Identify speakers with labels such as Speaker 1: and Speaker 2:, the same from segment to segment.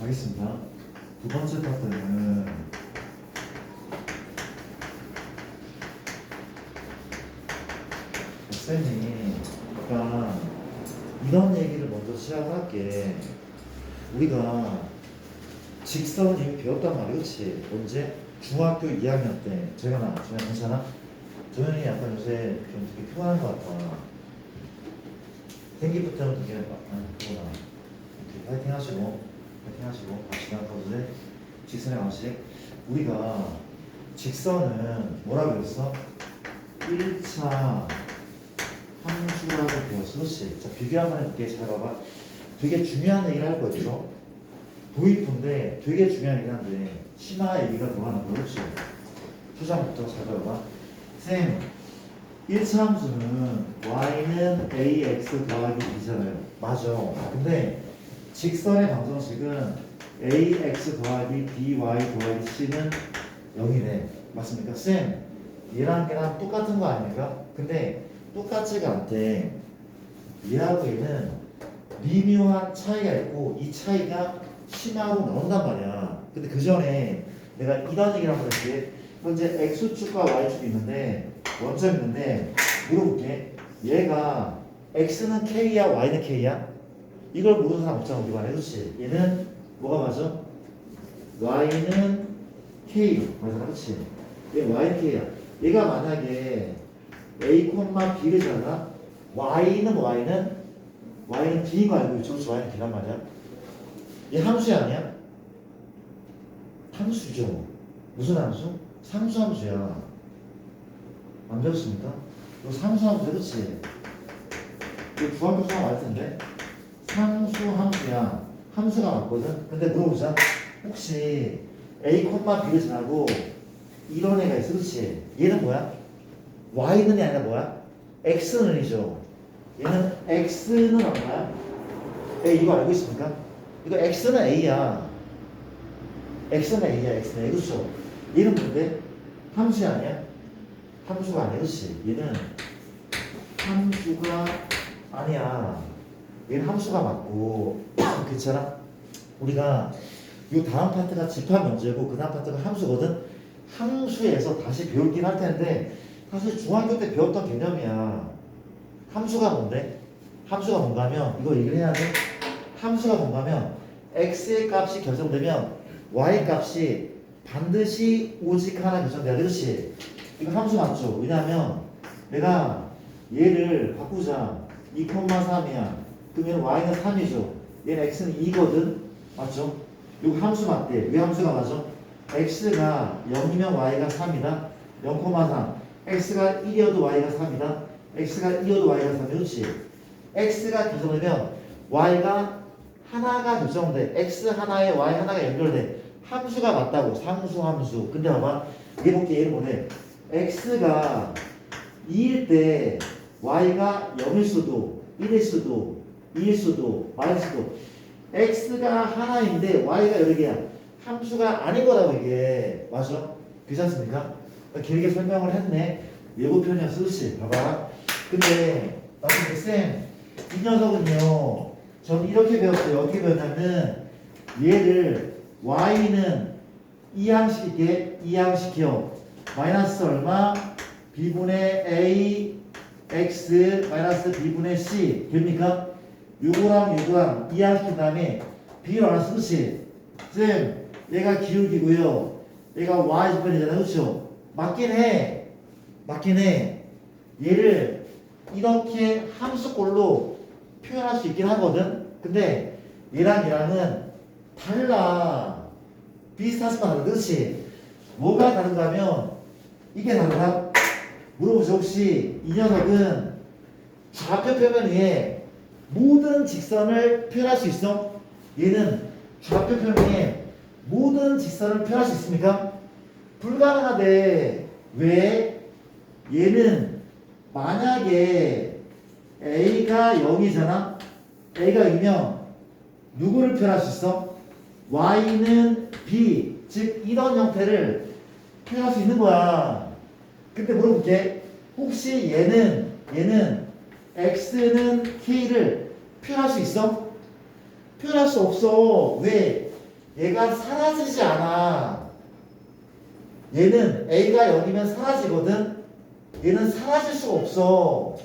Speaker 1: 알겠습니다. 두 번째 파트는 쌤이 아까 이런 얘기를 먼저 시작할게. 우리가 직선 이미 배웠단 말이야, 그치? 언제? 중학교 2학년 때. 제가 나왔지만 괜찮아? 조현이 약간 요새 좀 되게 피곤한 것 같아. 생기부터는 되게 피곤하. 오케이, 파이팅 하시고 갑시다. 거기에 직선의 방식. 우리가 직선은 뭐라고 그랬어? 1차 함수라고 배웠어. 그렇지? 자, 비교 한번 해볼게. 잘 봐봐. 되게 중요한 얘기를 할 거죠. 도입부인데 되게 중요한 얘기를 하는데 심화 얘기가 들어가는 거. 그렇지? 초장부터 잘 봐봐. 쌤, 1차 함수는 y는 ax 더하기 b잖아요. 맞아. 근데 직선의 방정식은 ax 더하기 by 더하기 c는 0이래. 맞습니까? 쌤, 얘랑 걔랑 똑같은 거 아닙니까? 근데 똑같지가 않대. 얘하고 얘는 미묘한 차이가 있고 이 차이가 심화로 나온단 말이야. 근데 그 전에 내가 이단 얘기를 한번 할게. 현재 x축과 y축이 있는데 원점 있는데 물어볼게. 얘가 x는 k야 y는 k야? 이걸 모르는 사람 없잖아. 우리 말해. 그렇지? 얘는 뭐가 맞아? y는 k 맞아. 그렇지? 얘 y는 k야. 얘가 만약에 a, b를 잡아 y는 b인 거 알고 있죠? 그렇지? y는 b란 말이야. 얘 함수 아니야? 함수죠. 무슨 함수? 상수함수야. 안 배웠습니까? 이거 상수함수 그렇지? 이거 중학교 수학 알 텐데. 상수함수야. 함수가 맞거든? 근데 물어보자. 혹시 a, b를 지나고 이런 애가 있어. 그렇지? 얘는 뭐야? y는이 아니라 뭐야? x는이죠. 얘는 x는 얼마야? 이거 알고 있습니까? 이거 x는 a야. x는 a야. x는 a. 그렇죠? 얘는 뭔데? 함수 아니야? 함수가 아니야. 그렇지? 얘는 함수가 아니야. 얘는 함수가 맞고 괜찮아? 우리가 이 다음 파트가 집합 문제고 그 다음 파트가 함수거든? 함수에서 다시 배울긴 할 텐데 사실 중학교 때 배웠던 개념이야. 함수가 뭔데? 함수가 뭔가 하면 이거 얘기를 해야 돼. 함수가 뭔가 하면 x의 값이 결정되면 y 값이 반드시 오직 하나 결정돼야 돼. 그렇지? 이거 함수 맞죠? 왜냐하면 내가 얘를 바꾸자. 2,3이야. 그러면 y는 3이죠. 얘는 x는 2거든. 맞죠? 이거 함수 맞대. 왜 함수가 맞아? x가 0이면 y가 3이다. 0,3. x가 1이어도 y가 3이다. x가 2여도 y가 3이다. 그렇지? x가 결정되면 y가 하나가 결정돼. x 하나에 y 하나가 연결돼. 함수가 맞다고. 상수함수. 근데 봐봐. 얘 볼게. 얘를 보내. x가 2일 때 y가 0일 수도 1일 수도 2일 수도 y일 수도 x가 하나인데 y가 여러 개야. 함수가 아닌 거라고 이게. 맞아? 괜찮습니까? 길게 설명을 했네. 예고편이었어. 그렇지? 봐봐. 근데 쌤, 이 녀석은요. 전 이렇게 배웠어요. 어떻게 배웠냐면 얘를 y는 이항시킬게. 이항시켜. 마이너스 얼마? b분의 a x 마이너스 b분의 c 됩니까? 요거랑 이항시킨 다음에 b를 알아서. 그렇지? 쌤, 얘가 기울기고요. 얘가 y분이잖아. 그렇죠? 맞긴 해. 얘를 이렇게 함수꼴로 표현할 수 있긴 하거든. 근데 얘랑은 달라. 비슷하지만 다르다. 그렇지? 뭐가 다른가 하면 이게 다르다. 물어보죠. 혹시 이 녀석은 좌표 표면 위에 모든 직선을 표현할 수 있어? 얘는 좌표 표면 위에 모든 직선을 표현할 수 있습니까? 불가능하대. 왜? 얘는 만약에 a가 0이잖아. a가 0이면 누구를 표현할 수 있어? y는 b. 즉 이런 형태를 표현할 수 있는 거야. 근데 물어볼게. 혹시 얘는 x는 k를 표현할 수 있어? 표현할 수 없어. 왜? 얘가 사라지지 않아. 얘는 A가 0이면 사라지거든. 얘는 사라질 수가 없어.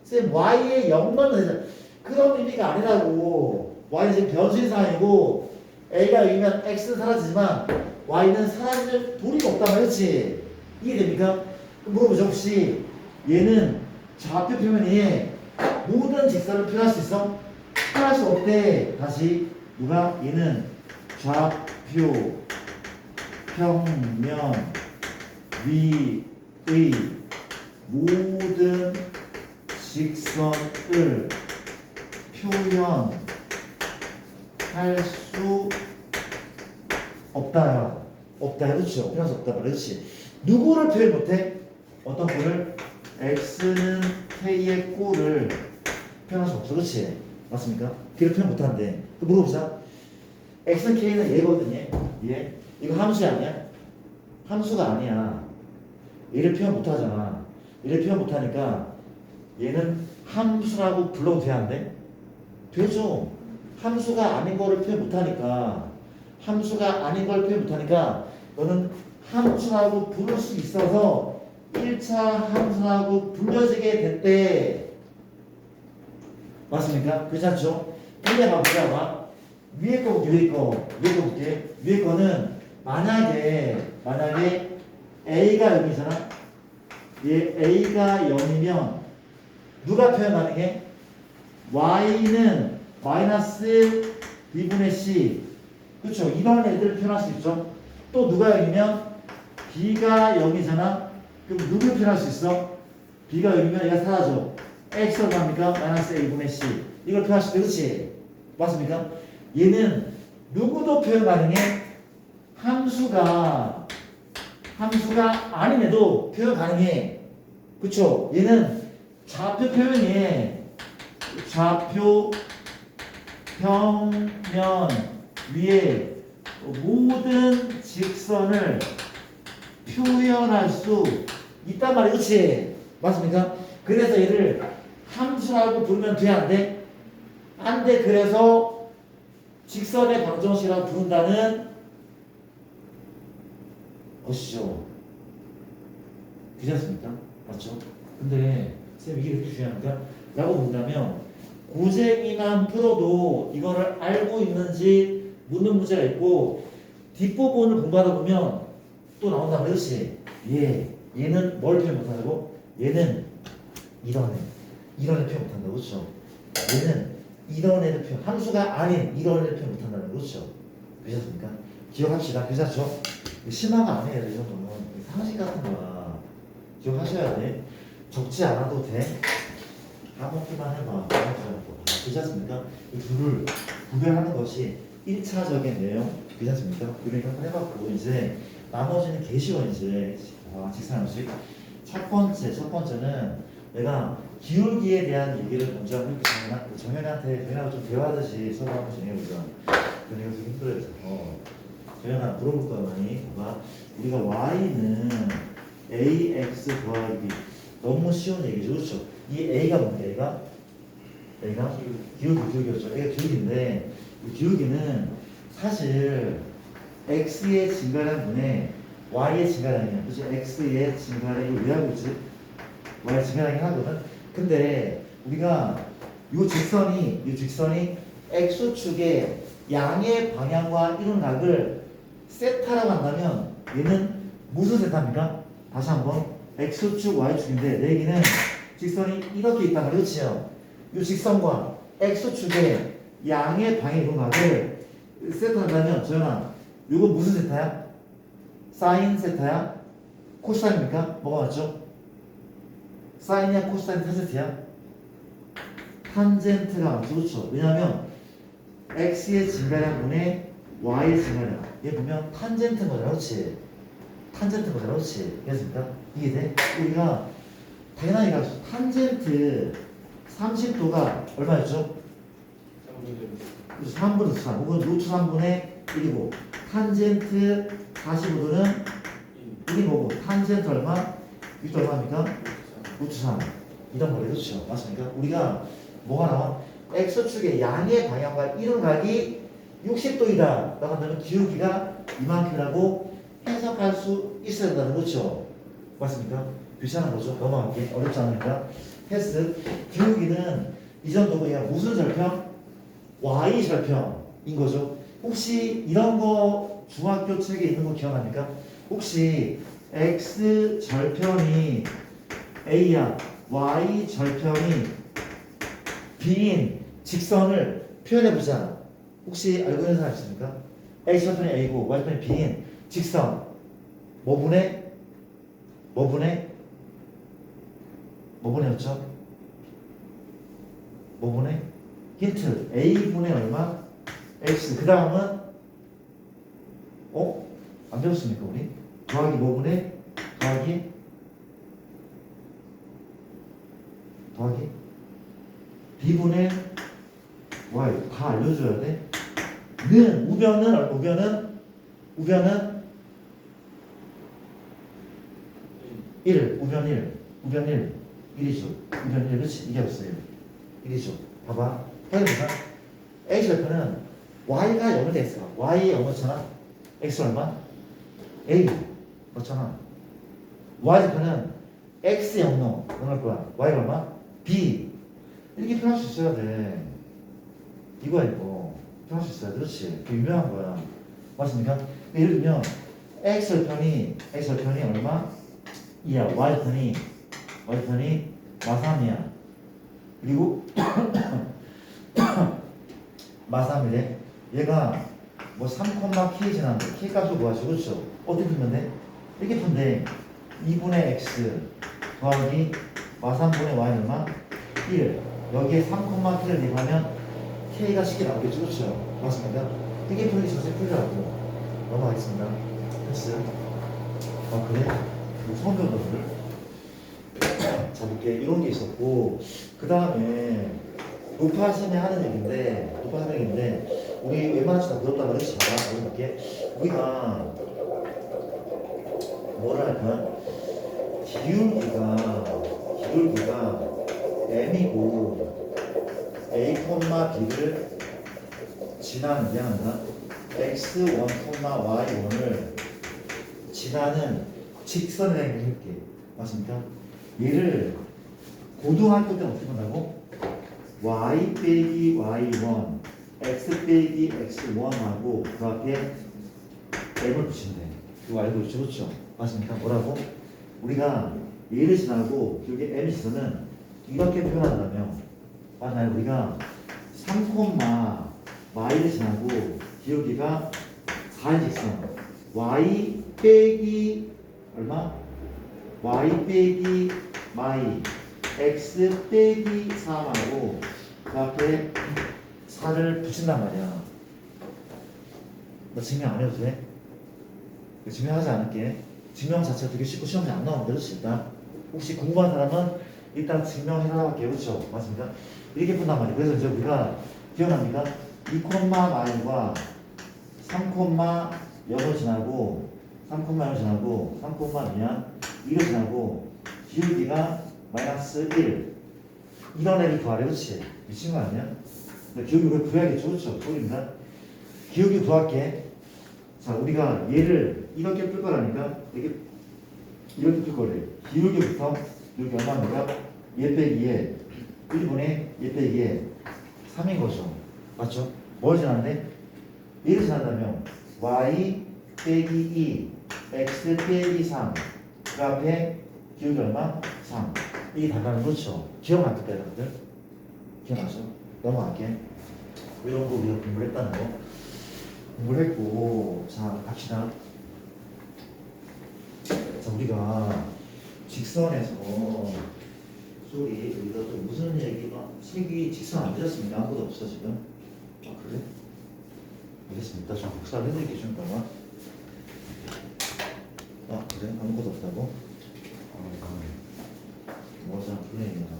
Speaker 1: 쌤, Y에 0만 되잖아. 그런 의미가 아니라고. Y는 지금 변수인상이고 A가 0이면 X는 사라지지만 Y는 사라질 도리가 없단 말이지. 이해됩니까? 그럼 물어보죠. 혹시 얘는 좌표 표면에 모든 직선을 표현할 수 있어? 표현할 수 없대. 다시 누가? 얘는 좌표 평면 위의 모든 직선을 표현할 수 없다야. 없다. 그렇죠. 표현할 수 없다. 그렇지. 누구를 표현 못해? 어떤 꼴을? x는 k의 꼴을 표현할 수 없어. 그렇지? 맞습니까? 걔를 표현 못하는데. 또 물어보자. x는 k는 얘거든요. 얘. 이거 함수 아니야? 함수가 아니야. 얘를 표현 못하잖아. 얘를 표현 못하니까 얘는 함수라고 불러도 돼야 안 돼? 되죠. 함수가 아닌 거를 표현 못하니까 함수가 아닌 걸 표현 못하니까 너는 함수라고 부를 수 있어서 1차 함수라고 불려지게 됐대. 맞습니까? 괜찮죠? 근데 봐보자. 봐. 위에 거 볼게. 위에 거 볼게. 위에 거는 만약에 A가 0이잖아. 얘 A가 0이면 누가 표현 가능해? Y는 마이너스 B분의 C. 그쵸? 이런 애들을 표현할 수 있죠. 또 누가 0이면 B가 0이잖아. 그럼 누굴 표현할 수 있어? B가 0이면 얘가 사라져. X가 갑니까? 마이너스 A분의 C. 이걸 표현할 수 있어. 그렇지? 맞습니까? 얘는 누구도 표현 가능해? 함수가 아님에도 표현 가능해. 그쵸? 얘는 좌표 표현이 좌표 평면 위에 모든 직선을 표현할 수 있단 말이야. 그치? 맞습니까? 그래서 얘를 함수라고 부르면 돼? 안 돼? 안 돼. 그래서 직선의 방정식이라고 부른다는 것이죠. 괜찮습니까? 맞죠? 근데 쌤 이게 그렇게 중요합니까? 라고 본다면 고쟁이만 풀어도 이거를 알고 있는지 묻는 문제가 있고 뒷부분을 공부하다 보면 또 나온단 말이지. 얘는 뭘 표현 못한다고? 얘는 이런 애 표현 못한다고. 그렇죠? 얘는 이런 애를 표현, 함수가 아닌 이런 애를 표현 못한다는 거죠. 괜찮습니까? 기억합시다. 괜찮죠? 심화가 아니에요. 이 정도는 상식 같은 거야. 기억하셔야 돼. 적지 않아도 돼. 까먹기만 해봐. 괜찮습니까? 이 둘을 구별하는 것이 1차적인 내용. 괜찮습니까? 그러니까 한번 해봤고 이제 나머지는 개시워 이제 직사함식. 첫 번째는 내가 기울기에 대한 얘기를 먼저 하고 정현이한테 좀 대화하듯이 서로 한번 진행해보자. 그러니까 좀 힘들어요. 정현아 물어볼 거야 많이. 봐봐. 우리가 y는 ax 더하기 너무 쉬운 얘기죠. 그렇죠? 이 a가 뭔데? A가 기울기였죠. A가 기울기인데 이 기울기는 사실 x의 증가량분의 y의 증가량이야. 그치? x의 증가량이 왜 하고 있지? y의 증가량이 하거든. 근데 우리가 이 직선이 x축의 양의 방향과 이룬 각을 세타라고 한다면 얘는 무슨 세타입니까? 다시 한번 x축 y축인데 내 얘기는 직선이 이렇게 있단 말이에요. 그렇지요? 이 직선과 x축의 양의 방향 이룬 각을 세타한다면 저현아 이거 무슨 세타야? 사인 세타야? 코사인입니까? 뭐가 맞죠? 사인이야 코사인 탄젠트야? 탄젠트가 맞죠. 그렇죠? 왜냐하면 x의 증가량분의 y의 증가량 얘 보면 탄젠트인 거잖아. 그렇지? 탄젠트인 거잖아. 그렇지? 그렇습니까? 이해돼? 우리가 당연하게 가죠. 탄젠트 30도가 얼마였죠? 3분의 3 혹은 루트 3분의 1이고 탄젠트 45도는 1이 뭐고 탄젠트 얼마? 이것도 얼마입니까? 루트 3 이런 거래. 그렇죠? 맞습니까? 우리가 뭐가 나와? X축의 양의 방향과 이동각이 60도이다 라고 한다면 기울기가 이만큼이라고 해석할 수 있어야 된다는 거죠. 맞습니까? 괜찮은 거죠? 넘어갈게. 어렵지 않으니까. 패스. 기울기는 이 정도고 얘가 무슨 절편? Y 절편인 거죠. 혹시 이런 거 중학교 책에 있는 거 기억납니까? 혹시 X 절편이 A야, Y 절편이 B인 직선을 표현해보자. 혹시 알고 있는 사람 있습니까? X 절편이 A고 Y 절편이 B인 직선 뭐분해였죠? 뭐분해? 힌트 A분의 얼마? X. 그 다음은 안 배웠습니까 우리? 더하기 뭐분해? 더하기 B분의 Y. 다 알려줘야 돼. 우변은 1. 우변 1이죠. 우변 1. 그렇지. 이게 없어요. 1이죠. 봐봐. 확인해보자. X 절편은 Y가 0을 됐어. Y의 0이잖아. X 얼마? A. 그렇잖아. Y 절편은 X 0 넣을 거야. Y가 얼마? B. 이렇게 표현할 수 있어야 돼. 이거야 이거. 표현할 수 있어야 돼. 그렇지. 그 유명한 거야. 맞습니까? 예를 들면 X 절편이 얼마? 2야. Y 절편이 마3이야. 그리고 마3이래. 얘가 뭐 3,k 지났는데 k 값을 구하시고 그렇죠? 어떻게 풀면 돼? 이렇게 푼대. 2분의 x 더하기 마3분의 y 얼마? 1. 여기에 3,k를 대입하면 k가 쉽게 나오겠죠? 그렇죠? 맞습니다. 이게 풀기 전에 풀려고 넘어가겠습니다. 됐어요? 아 그래? 처음 배운 거를 자 이렇게 이런 게 있었고 그 다음에 높아심에 하는 얘기인데 우리 웬만하지 다 배웠단 말이지. 자 이렇게 우리가 뭐를 할까? 기울기가 m이고 a, b를 지나는 x1, y1을 지나는 직선이라는 걸 할게. 맞습니까? 얘를 고등학교 때는 어떻게 본다고? y 빼기 y1 x 빼기 x1하고 그 앞에 m을 붙인대. 이거 알고 있죠? 그렇죠? 맞습니까? 뭐라고? 우리가 얘를 지나고 여기 m의 지선은 이렇게 표현한다면 맞나요? 우리가 3, y를 지나고 기울기가 4인 직선 y 빼기 얼마? y 빼기 y x 빼기 3하고 그 앞에 4를 붙인단 말이야. 너 증명 안 해도 돼? 증명하지 않을게. 증명 자체가 되게 쉽고 시험에 안 나오면 그럴 수 있다. 혹시 궁금한 사람은 일단 증명해라 할게요. 그렇죠? 맞습니다. 이렇게 푼단 말이에요. 그래서 이제 우리가 기억납니까? 2,1과 3,0을 지나고 2를 지나고 기울기가 마이너스 1 이런 애를 구하래. 그렇지? 미친 거 아니야? 기울기 왜 구해야겠죠? 그렇죠? 소리입니다. 기울기 구할게. 자 우리가 얘를 이렇게 풀 거라니까 이렇게 풀 거래. 기울기부터 여기 얼마입니까? 얘 빼기에 1분의 얘 빼기에 3인 거죠. 맞죠? 뭘 지났는데? 얘를 지난다면 y 빼기 2 x 빼기 3 그 앞에 기울기 얼마? 3 이게 답변은 그렇죠. 기억났을까 여러분들? 기억나죠? 넘어갈게. 이런 거 우리가 공부를 했다는 거 공부를 했고 자 갑시다. 자 우리가 직선에서 우리가 또 무슨 얘기가 색이 직선 안 되셨습니까? 아무것도 없어 지금. 아 그래? 알겠습니다. 저 복사를 해드릴게 주니까. 아 그래? 아무것도 없다고? 뭐자 플레이야.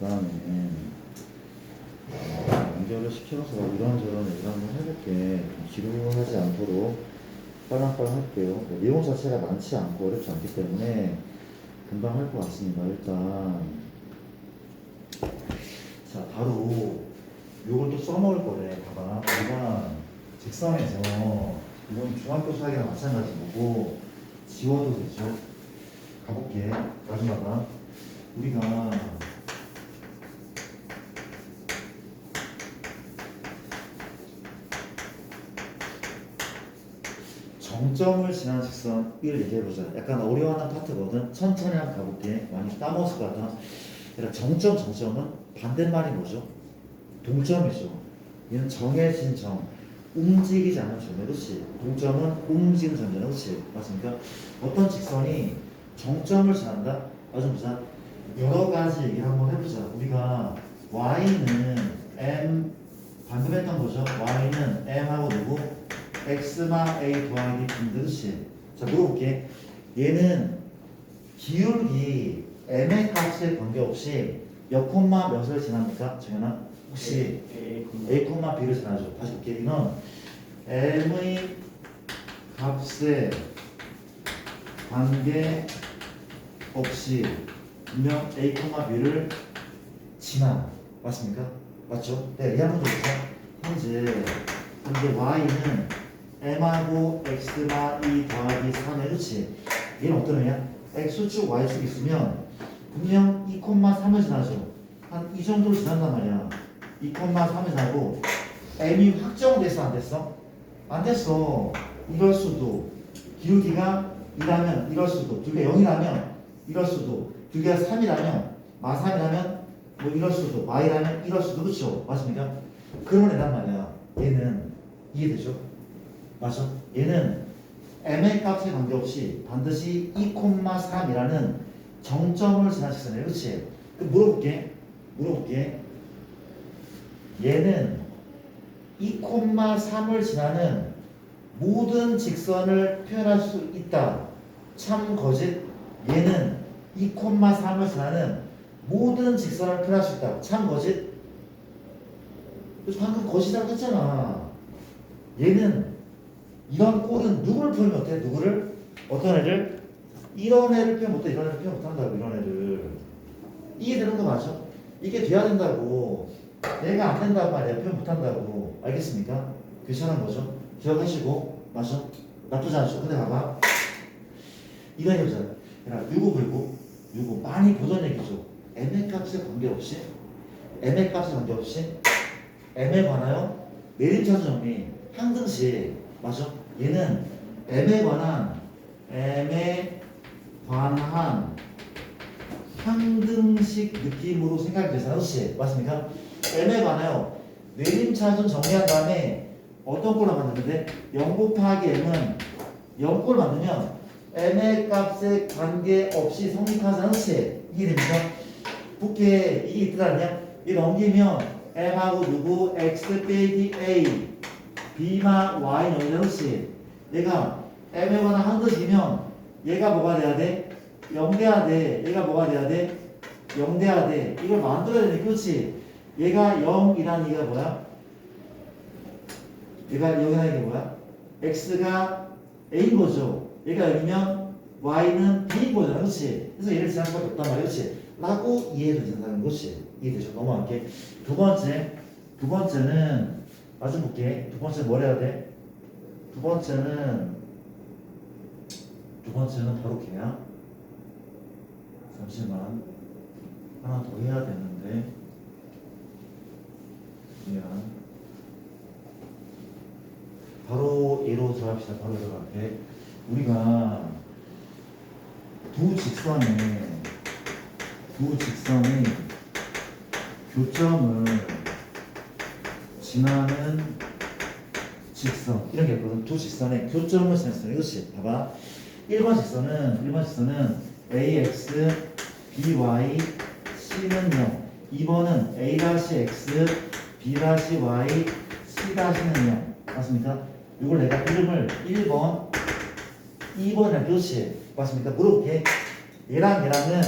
Speaker 1: 다음에 연결을 시켜서 이런저런 얘기를 한번 해볼게. 좀 지루하지 않도록 빨랑빨랑 할게요. 내용 자체가 많지 않고 어렵지 않기 때문에 금방 할 것 같습니다. 일단 자 바로 요걸 또 써먹을 거래. 봐봐. 우리가 직선에서 이건 중학교 수학이랑 마찬가지 거고 지워도 되죠. 가볼게. 마지막아 우리가 정점을 지난 직선 1 얘기해보자. 약간 어려워하는 파트거든. 천천히 한번 가볼게. 많이 까먹었을 것 같아. 그러니까 정점은 반대말이 뭐죠? 동점이죠. 얘는 정해진 점, 움직이지 않는 점이야. 그렇지? 동점은 움직이는 점이잖아. 그렇지? 맞습니까? 어떤 직선이 정점을 지난다? 아주 보자. 여러 가지 얘기를 한번 해보자. 우리가 y는 m 방금 했던 거죠. y는 m하고 누구? x마 a 더하기 b인데 그렇지? 자 물어볼게. 얘는 기울기 m의 값에 관계없이 몇 콤마 몇을 지납니까? 정현아? 혹시 a 콤마 b를 지나죠? 다시 볼게. 이건 m의 값에 관계없이 분명 a 콤마 b를 지나. 맞습니까? 맞죠? 네, 이 한번 더 보자. 현재 y는 m하고 x마 2 더하기 3에 그렇지? 얘는 어떤 애야? x축 y축 있으면 분명 2,3을 지나죠. 한 이 정도로 지난단 말이야. 2,3을 지나고 m이 확정됐어 안 됐어? 안 됐어. 이럴 수도. 기울기가 2라면 이럴 수도. 두 개 0이라면 이럴 수도. 두 개가 3이라면 마3이라면 뭐 이럴 수도. y라면 이럴 수도. 그렇죠? 맞습니까? 그런 애란 말이야. 얘는 이해되죠? 맞아? 얘는 m의 값에 관계없이 반드시 2,3이라는 정점을 지난 직선이에요. 그렇지? 그럼 물어볼게. 얘는 2,3을 지나는 모든 직선을 표현할 수 있다. 참 거짓. 얘는 2,3을 지나는 모든 직선을 표현할 수 있다. 참 거짓. 그래서 방금 거짓이라고 했잖아. 얘는 이런 꼴은 누구를 표현 못해? 누구를? 어떤 애를? 이런 애를 표현 못해. 이런 애를 표현 못한다고. 이런 애를. 이해되는 거 맞아? 이게 돼야 된다고. 내가 안 된단 말이야. 표현 못한다고. 알겠습니까? 괜찮은 거죠? 기억하시고. 맞아? 나쁘지 않죠? 근데 봐봐. 이거 해보자. 유고 많이 보던 얘기죠. m의 값에 관계없이 m에 관하여 내림차순 정리 한 등씩. 맞아? 얘는 m에 관한 항등식 느낌으로 생각이 되잖아. 그렇지? 맞습니까? m에 관하여 내림차순 정리한 다음에 어떤 꼴을 만드는데 0 곱하기 m은 0꼴 만들면 m의 값에 관계없이 성립하잖아. 그렇지? 이해됩니까? 붙게 이게 있더라냐? 이 넘기면 m하고 누구? x 빼기 a b마 y 넣으면 그렇지? 얘가 m에 관한 항등식이면 얘가 뭐가 돼야 돼? 0 돼야 돼. 얘가 뭐가 돼야 돼? 0 돼야 돼. 이걸 만들어야 되니 그렇지? 얘가 0이라는 얘가 뭐야? 얘가 0이라는 게 뭐야? x가 a인 거죠. 얘가 0이면 y는 b인 거잖아. 그렇지? 그래서 얘를 지날 수밖에 없단 말이야. 그렇지? 라고 이해를 된다는 것이 이해되죠? 넘어갈게. 두 번째는 마주 볼게. 두 번째 뭘 해야 돼? 두 번째는 바로 걔야. 잠시만 하나 더 해야 되는데 미안. 바로 얘로 들어갑시다. 바로 들어갈게. 우리가 두 직선의 교점을 지나는 직선 이런 게 있거든. 두 직선의 교점을 지나는 직선. 이것이 봐봐. 1번 직선은 ax by c는 0. 2번은 a-x b-y c-는 0. 맞습니까? 이걸 내가 이름을 1번 2번이라고 그렇지? 맞습니까? 물어볼게. 얘랑은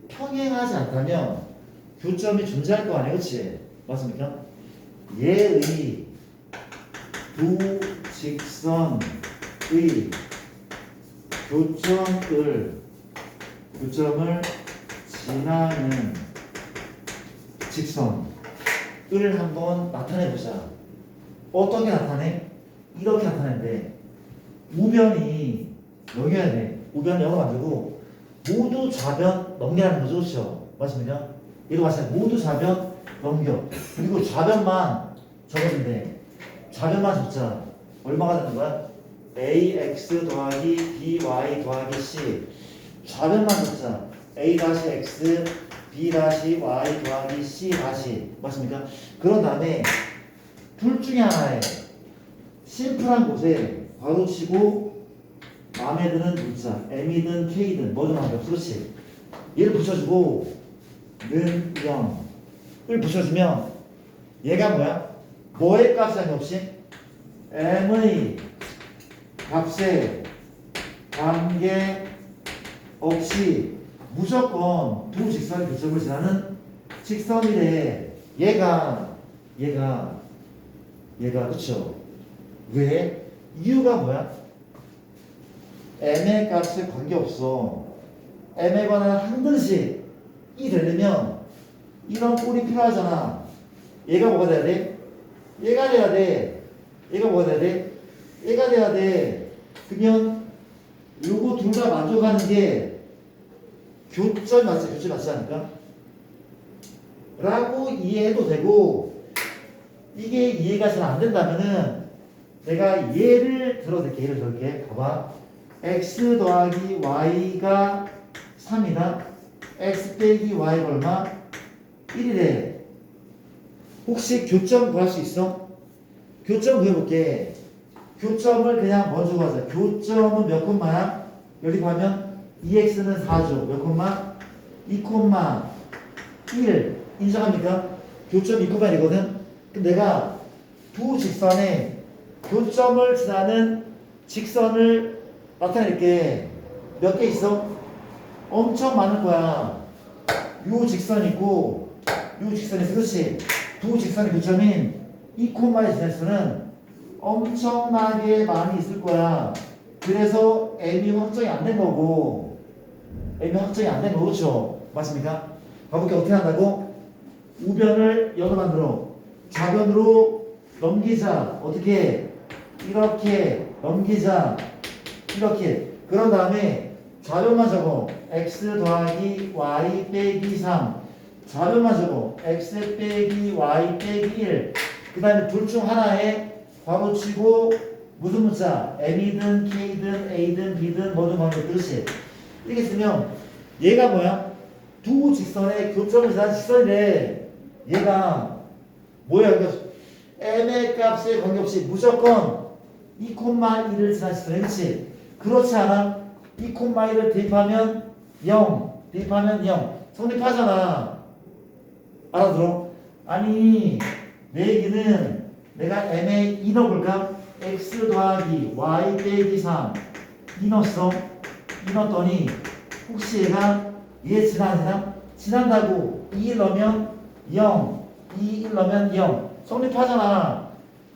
Speaker 1: 평행하지 않다면 교점이 존재할 거 아니야, 그렇지? 맞습니까? 얘의 두 직선의 교점을 지나는 직선을 한번 나타내 보자. 어떻게 나타내? 이렇게 나타내는데 우변이 넘겨야 돼. 우변 영어 만들고 모두 좌변 넘기라는 거죠, 그렇죠? 맞습니까? 이거 마찬가지. 모두 좌변 넘겨. 그리고 좌변만 적었는데 좌변만 적자. 얼마가 되는 거야? ax 더하기 by 더하기 c. 좌변만 적자. a-x b-y 더하기 c 다시. 맞습니까? 그런 다음에 둘 중에 하나에 심플한 곳에 바로 치고 마음에 드는 문자 m이든 k든 뭐든 상관없어. 그렇지? 얘를 붙여주고 는 0을 붙여주면 얘가 뭐야? 뭐의 값이 상관없이 m의 값에 관계없이 무조건 두 직선의 교점을 지나는 직선이래. 얘가 그쵸? 왜? 이유가 뭐야? m의 값에 관계없어. m에 관한 한 등식이 되려면 이런 꼴이 필요하잖아. 얘가 뭐가 돼야 돼? 얘가 돼야 돼. 얘가 뭐가 돼야 돼? 얘가 돼야 돼. 그러면 요거 둘 다 만족하는 게 교점 맞지 않을까? 라고 이해해도 되고, 이게 이해가 잘 안 된다면은 내가 얘를 들어볼게. 봐봐. x 더하기 y가 3이다. x 빼기 y가 얼마? 1이래. 혹시 교점 구할 수 있어? 교점 구해볼게. 교점을 그냥 먼저 구하자. 교점은 몇 콤마야? 여기 보면 2x는 4죠. 몇 콤마? 2 콤마 1. 인정합니까? 교점 2콤마1이거든. 그럼 내가 두 직선에 교점을 지나는 직선을 나타낼게. 몇 개 있어? 엄청 많을 거야. 요 직선 있고 요 직선이 있어. 그렇지? 두 직선의 교점인 2콤마의 지날 수는 엄청나게 많이 있을 거야. 그래서 m이 확정이 안 된 거고, m이 확정이 안 된 거고, 그렇죠? 맞습니까? 가볼게. 어떻게 한다고? 우변을 열어 만들어. 좌변으로 넘기자. 어떻게? 이렇게 넘기자. 이렇게. 그런 다음에 좌변만 적어. x 더하기 y 빼기 3. 좌변만 적어. x 빼기 y 빼기 1. 그 다음에 둘 중 하나에 괄호 치고 무슨 문자? m이든 k든 a든 b든 뭐든 관계. 그렇지? 이렇게 쓰면 얘가 뭐야? 두 직선의 교점을 지나는 직선인데 얘가 뭐야? 그러니까 m의 값에 관계없이 무조건 2,1을 지나는 직선. 그렇지? 그렇지 않아? 2,1을 대입하면 0. 대입하면 0. 성립하잖아. 알아들어? 아니 내 얘기는 내가 m에 2 넣어볼까? x 더하기 y 빼기 3 2 넣었어. 2 넣었더니 혹시 얘가 얘 지나냐? 지난다고 2 넣으면 0 2 1 넣으면 0 성립하잖아.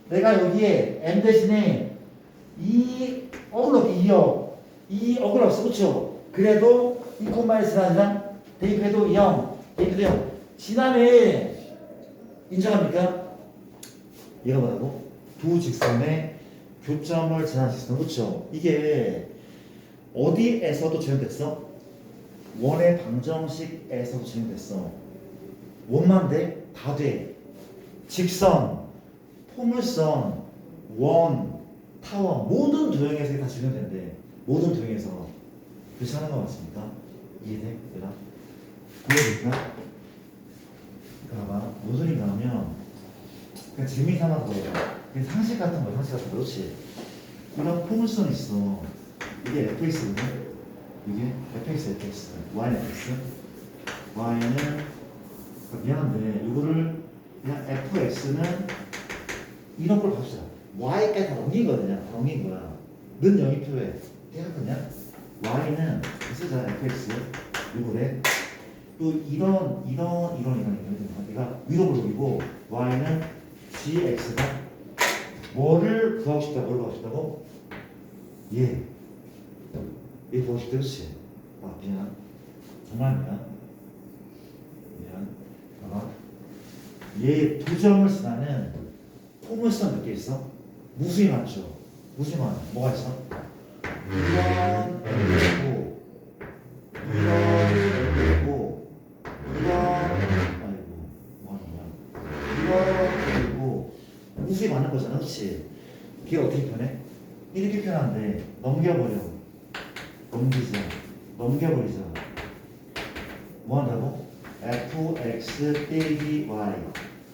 Speaker 1: 내가 여기에 m 대신에 2 억을 넣기 2억 2 억을 없어. 그쵸? 그래도 2,1 지나냐? 대입해도 0 대입해도 0 지나네. 인정합니까? 얘가 뭐라고? 두 직선의 교점을 지나는 직선. 그렇죠? 이게 어디에서도 적용됐어? 원의 방정식에서도 적용됐어. 원만 돼? 다 돼. 직선, 포물선, 원, 타원 모든 도형에서 다 적용된대. 모든 도형에서. 그렇지 않은 거 맞습니까? 이해돼? 얘가? 보여줄까? 봐봐. 무슨 소리가 하면 그냥 재미삼아 보여요. 그냥 상식 같은 거, 그렇지? 이런 포물선이 있어. 이게 fx거든. 이게 fx, y는 x. y는 미안한데 이거를 그냥 fx는 이런 걸 봅시다. y까지 다 넘긴 거거든요. 다 넘긴 거야. 는 0이 필요해. 그냥 y는 쓰자 fx 이거래. 또 이런 얘가 위로 올리고 y는 gx가 뭐를 구하고 싶다고 뭘 구하고 싶다고? 얘 구하고 싶다 그치? 아 미안 정말 미안 봐봐 얘 두 점을 쓰나는 포물선 몇 개 있어? 무수히 많죠 무수히 많아 뭐가 있어? 이런 L이고 이런 L이고 아이고 뭐하는 거야 이런 L이고 무수히 많은 거잖아 그치? 걔 어떻게 표현해? 이렇게 표현하는데 넘겨버리자 뭐 한다고? fx 빼기 y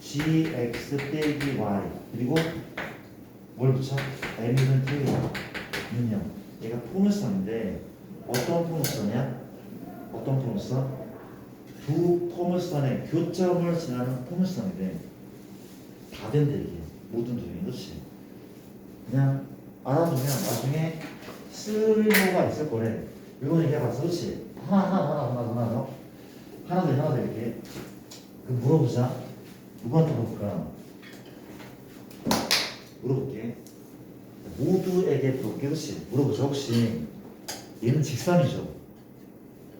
Speaker 1: gx 빼기 y 그리고 뭘 붙여? m은 K와 민영 얘가 포물선인데 어떤 포물선이야? 어떤 포물선? 두 포물선의 교점을 지나는 포물선인데 다 된대 이게 모든 도형이 그렇지 그냥 알아두면 나중에 쓸모가 있을 거래 이거 얘기해봤어 그렇지 하나 더 이렇게 그 물어보자 누구한테 물어볼게 모두에게 물어볼게 그렇지 물어보자 혹시 얘는 직선이죠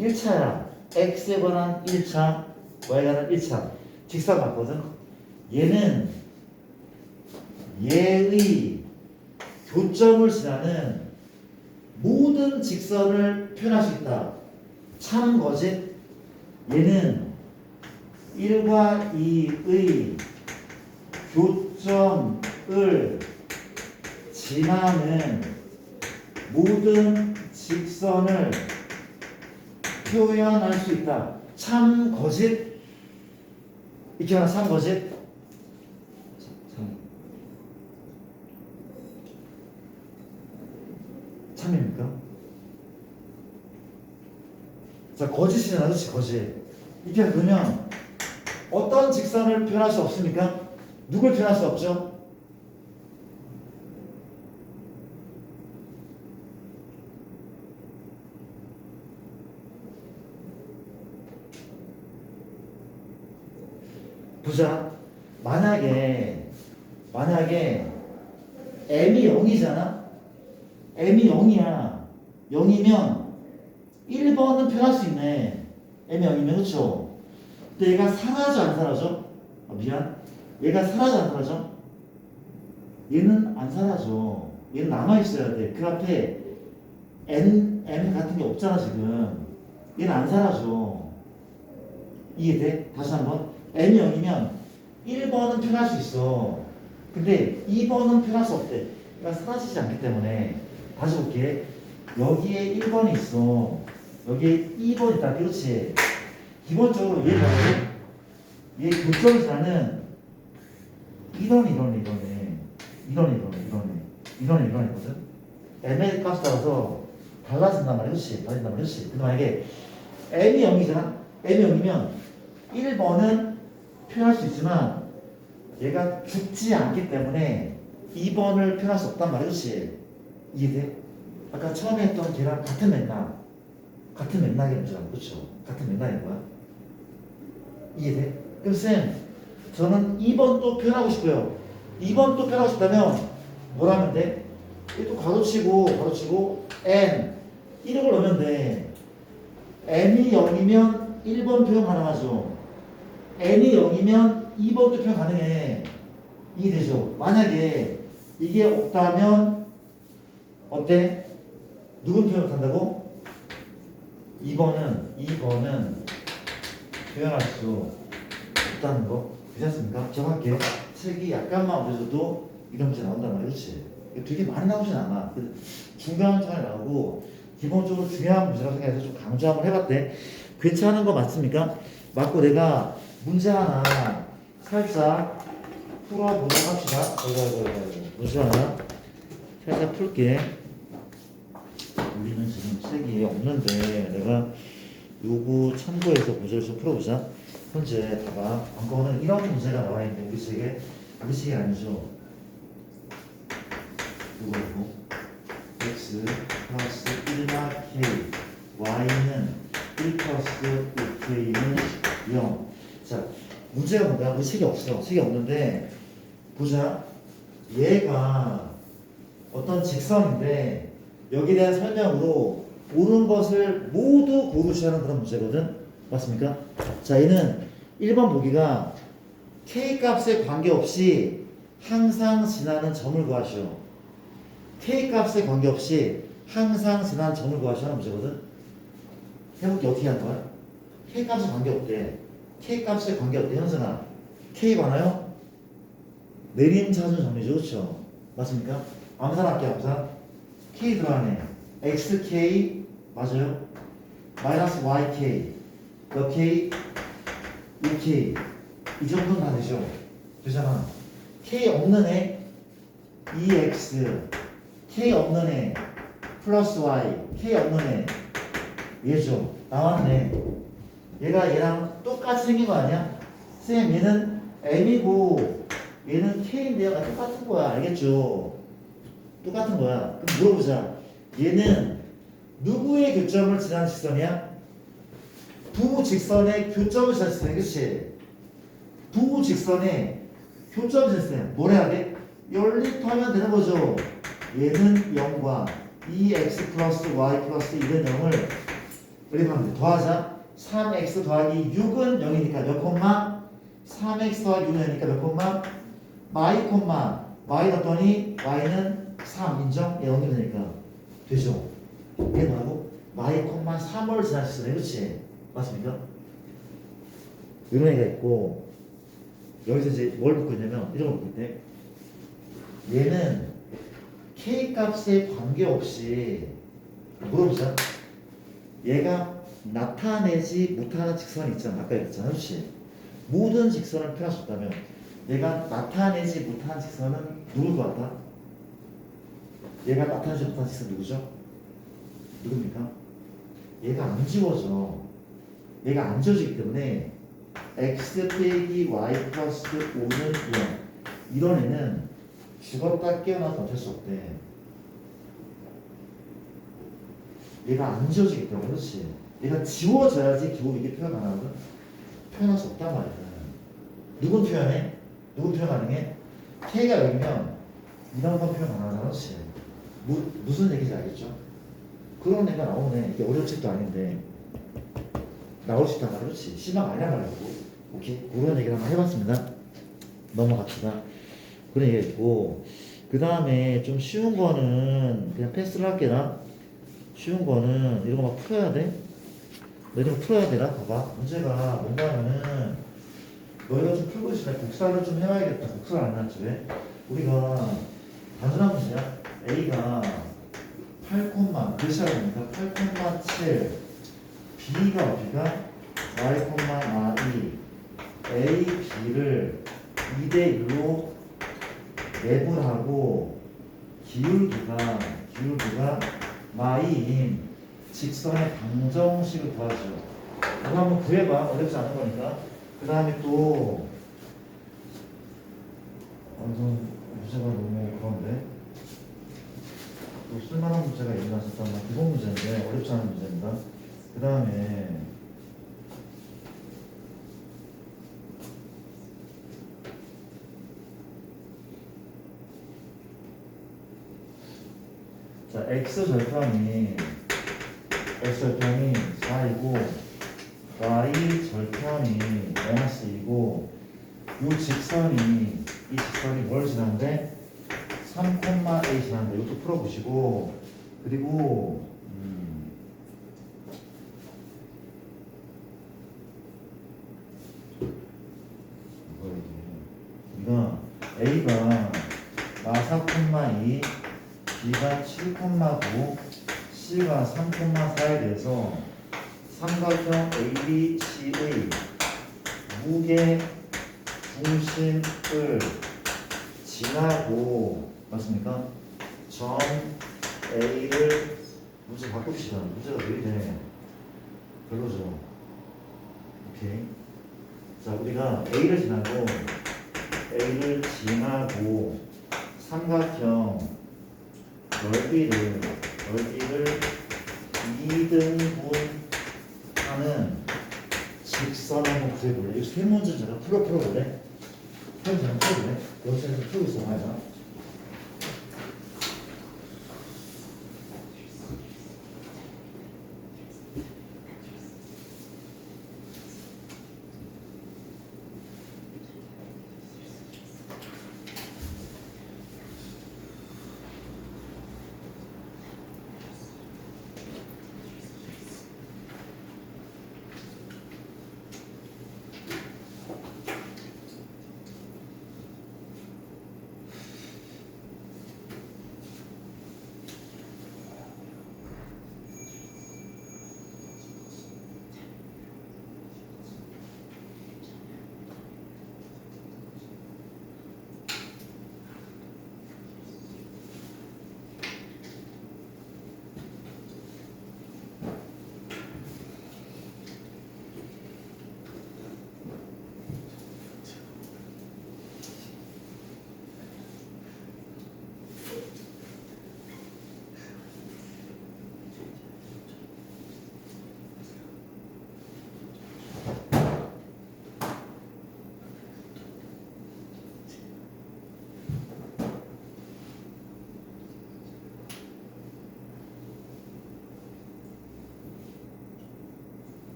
Speaker 1: 1차야 x에 관한 1차 y에 관한 1차 직선 맞거든 얘는 얘의 교점을 지나는 모든 직선을 표현할 수 있다 참 거짓 얘는 1과 2의 교점을 지나는 모든 직선을 표현할 수 있다. 참 거짓? 이렇게 하나 참 거짓? 참입니까? 자, 거짓이잖아, 그렇지? 거짓. 이렇게 그러면 어떤 직선을 표현할 수 없습니까? 누굴 표현할 수 없죠? 보자. 만약에 m이 0이잖아? m이 0이야. 0이면 1번은 표현할 수 있네. m이 0이면 그쵸? 근데 얘가 사라져 안 사라져? 미안. 얘가 사라져 안 사라져? 얘는 안 사라져. 얘는 남아있어야 돼. 그 앞에 m 같은 게 없잖아 지금. 얘는 안 사라져. 이해돼? 다시 한번. m이 0이면 1번은 표현할 수 있어. 근데 2번은 표현할 수 없대. 그러니까 사라지지 않기 때문에 다시 볼게. 여기에 1번이 있어. 여기에 2번이 있다. 그렇지? 기본적으로 얘 교점을 지나는 이거든. m의 값에 따라서 달라진단 말이야. 그렇지? 근데 만약에 m이 0이잖아? m이 0이면 1번은 표현할 수 있지만 얘가 죽지 않기 때문에 2번을 표현할 수 없단 말이야. 그렇지? 이해돼? 아까 처음에 했던 걔랑 같은 맥락의 문제라고. 그렇죠? 같은 맥락인 거야. 이해돼? 그럼 쌤, 저는 2번 또 표현하고 싶어요. 2번 또 표현하고 싶다면 뭘 하면 돼? 또 가로치고 n 1을 넣으면 돼. n이 0이면 1번 표현 가능하죠. n이 0이면 2번도 표현 가능해. 이해되죠? 만약에 이게 없다면 어때? 누군 표현 못한다고? 2번은 표현할 수 없다는 거 괜찮습니까? 기억할게요. 책이 약간만 어려져도 이런 문제 나온단 말이야. 그렇지? 되게 많이 나오진 않아. 중요한 차이 나오고 기본적으로 중요한 문제라고 생각해서 좀 강조 한번 해봤대. 괜찮은 거 맞습니까? 맞고 내가 문제 하나 살짝 풀어보도록 합시다. 문제 하나 살짝 풀게. 우리는 지금 책이 없는데 내가 요거 참고해서 문제를 좀 풀어보자. 현재 봐봐. 관건은 이런 문제가 나와 있는데 우리 책이 아니죠. 요거고 x 플러스 1마 k y는 1 플러스 5 k는 0. 자, 문제가 뭔가 그 책이 없어. 책이 없는데 보자. 얘가 어떤 직선인데 여기에 대한 설명으로 옳은 것을 모두 고르시하는 그런 문제거든. 맞습니까? 자, 얘는 1번 보기가 k 값에 관계없이 항상 지나는 점을 구하시오. k 값에 관계없이 항상 지나는 점을 구하시오 하는 문제거든. 해볼게. 어떻게 하는 거야? k 값에 관계없대. k 값에 관계없대. 현승아, k 많아요? 내림차순 정리죠. 그렇죠? 맞습니까? 암산할게요. 암산. k 들어가네. xk 맞아요? 마이너스 yk 몇 k? 1k. 이 정도는 다 되죠? 되잖아. k 없는 애 2x, k 없는 애 플러스 y, k 없는 애 얘죠. 나왔네. 얘가 얘랑 똑같이 생긴 거 아니야? 쌤, 얘는 m이고 얘는 k인데 얘가 똑같은 거야. 알겠죠? 똑같은 거야. 그럼 물어보자. 얘는 누구의 교점을 지나는 직선이야? 두 직선의 교점을 지나는 직선이야. 그치? 두 직선의 교점을 지나는 직선이야. 뭘 해야 돼? 연립하면 되는 거죠. 얘는 0과 2x 플러스 y 플러스 2는 0을 연립하면 돼. 더하자. 3x 더하기 6은 0이니까 몇 콤마? 3x 더하기 6은 0이니까 몇 콤마? y 콤마 y 넣었더니 y는 3 인정? 얘 넘기면 되니까 되죠? 얘 뭐라고? y 콤마 3을 지나쳤어요. 그렇지? 맞습니까? 이런 애가 있고 여기서 이제 뭘 붙고 있냐면 이런 걸 붙고 있대. 얘는 k 값에 관계없이 물어보자. 얘가 나타내지 못하는 직선이 있잖아. 아까 얘기했잖아. 그렇지? 모든 직선을 표현할 수 없다면 얘가 나타내지 못하는 직선은 누굴 것 같아? 얘가 나타내지 못하는 직선 누구죠? 누굽니까? 얘가 안 지워져. 얘가 안 지워지기 때문에 x 빼기 y 플러스 5는 0. 이런 애는 죽었다 깨어나도 어쩔 수 없대. 얘가 안 지워지기 때문에. 그렇지? 얘가 지워져야지 기본 이게 표현 안 하거든? 표현할 수 없단 말이야. 누군 표현해? 누군 표현 가능해? k가 여기면 이런 건 표현 안 하잖아. 그렇지? 무슨 얘기인지 알겠죠? 그런 애가 나오네. 이게 어려운 책도 아닌데 나올 수 있단 말이야. 그렇지? 심한 많이 나가려고. 오케이? 그런 얘기를 한번 해봤습니다. 넘어갑시다. 그런 얘기가 있고 그 다음에 좀 쉬운 거는 그냥 패스를 할게. 나 쉬운 거는 이런 거 막 풀어야 돼. 이런 거 풀어야 되나? 봐봐. 문제가 뭔가면은 너희가 좀 풀고 있으면 복사를 좀 해봐야겠다. 복사를 안 해놨지 왜? 우리가 단순한 문제야. A가 8, 몇 시간 됩니까? 8,7 B가 어디가? Y, 2 A, B를 2대1로 맵을 하고 기울기가 마이인 직선의 방정식을 구하죠. 이거 한번 구해봐. 어렵지 않은 거니까. 그 다음에 또 완전 문제가 너무 그런데 또 쓸만한 문제가 있나 잠깐만. 기본 문제인데 어렵지 않은 문제입니다. 그 다음에 자, x 절편이 4이고 y 절편이 -2고 이 직선이 뭘 지나는데 3,a 지나는데 이것도 풀어보시고 그리고 이거 a가 4,2 B가 7,9 C가 3,4에 대해서 삼각형 ABC의 무게 중심을 지나고 맞습니까? 점 A를 문제 바꿉시다. 문제가 왜 이래? 별로죠. 오케이. 자, 우리가 A를 지나고 삼각형 넓이를 2등분하는 직선 한번 구해볼래? 이거 세 문제잖아. 풀어볼래? 풀어볼래? 여기서 풀고 있어 봐야.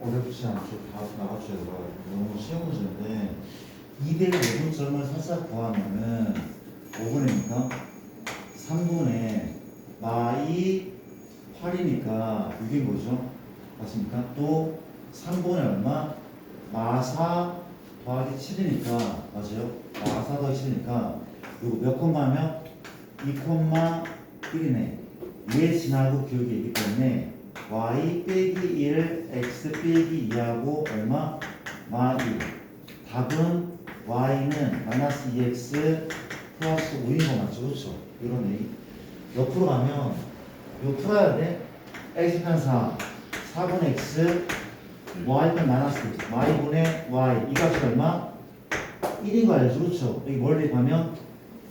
Speaker 1: 어렵지 않죠. 다 나와줘요. 너무 쉬운 문제인데 2대 5분점을 살짝 구하면은 5분이니까 3분의 마이 8이니까 6인 거죠. 맞습니까? 또 3분의 얼마? 마사 더하기 7이니까 맞아요? 마사 더하기 7이니까 이거 몇 콤마면 2,1이네. 얘 지나고 기울기 있기 때문에 y 빼기 1 x 빼기 2하고 얼마? 마 2. 답은 y는 마이너스 2x 플러스 5인 거 맞죠? 그렇죠? 이런 얘기. 옆으로 가면 이거 풀어야 돼. x편 4 4분의 x y편 마이너스 y분의 y 이 값이 얼마? 1인 거 알죠? 그렇죠? 여기 멀리 가면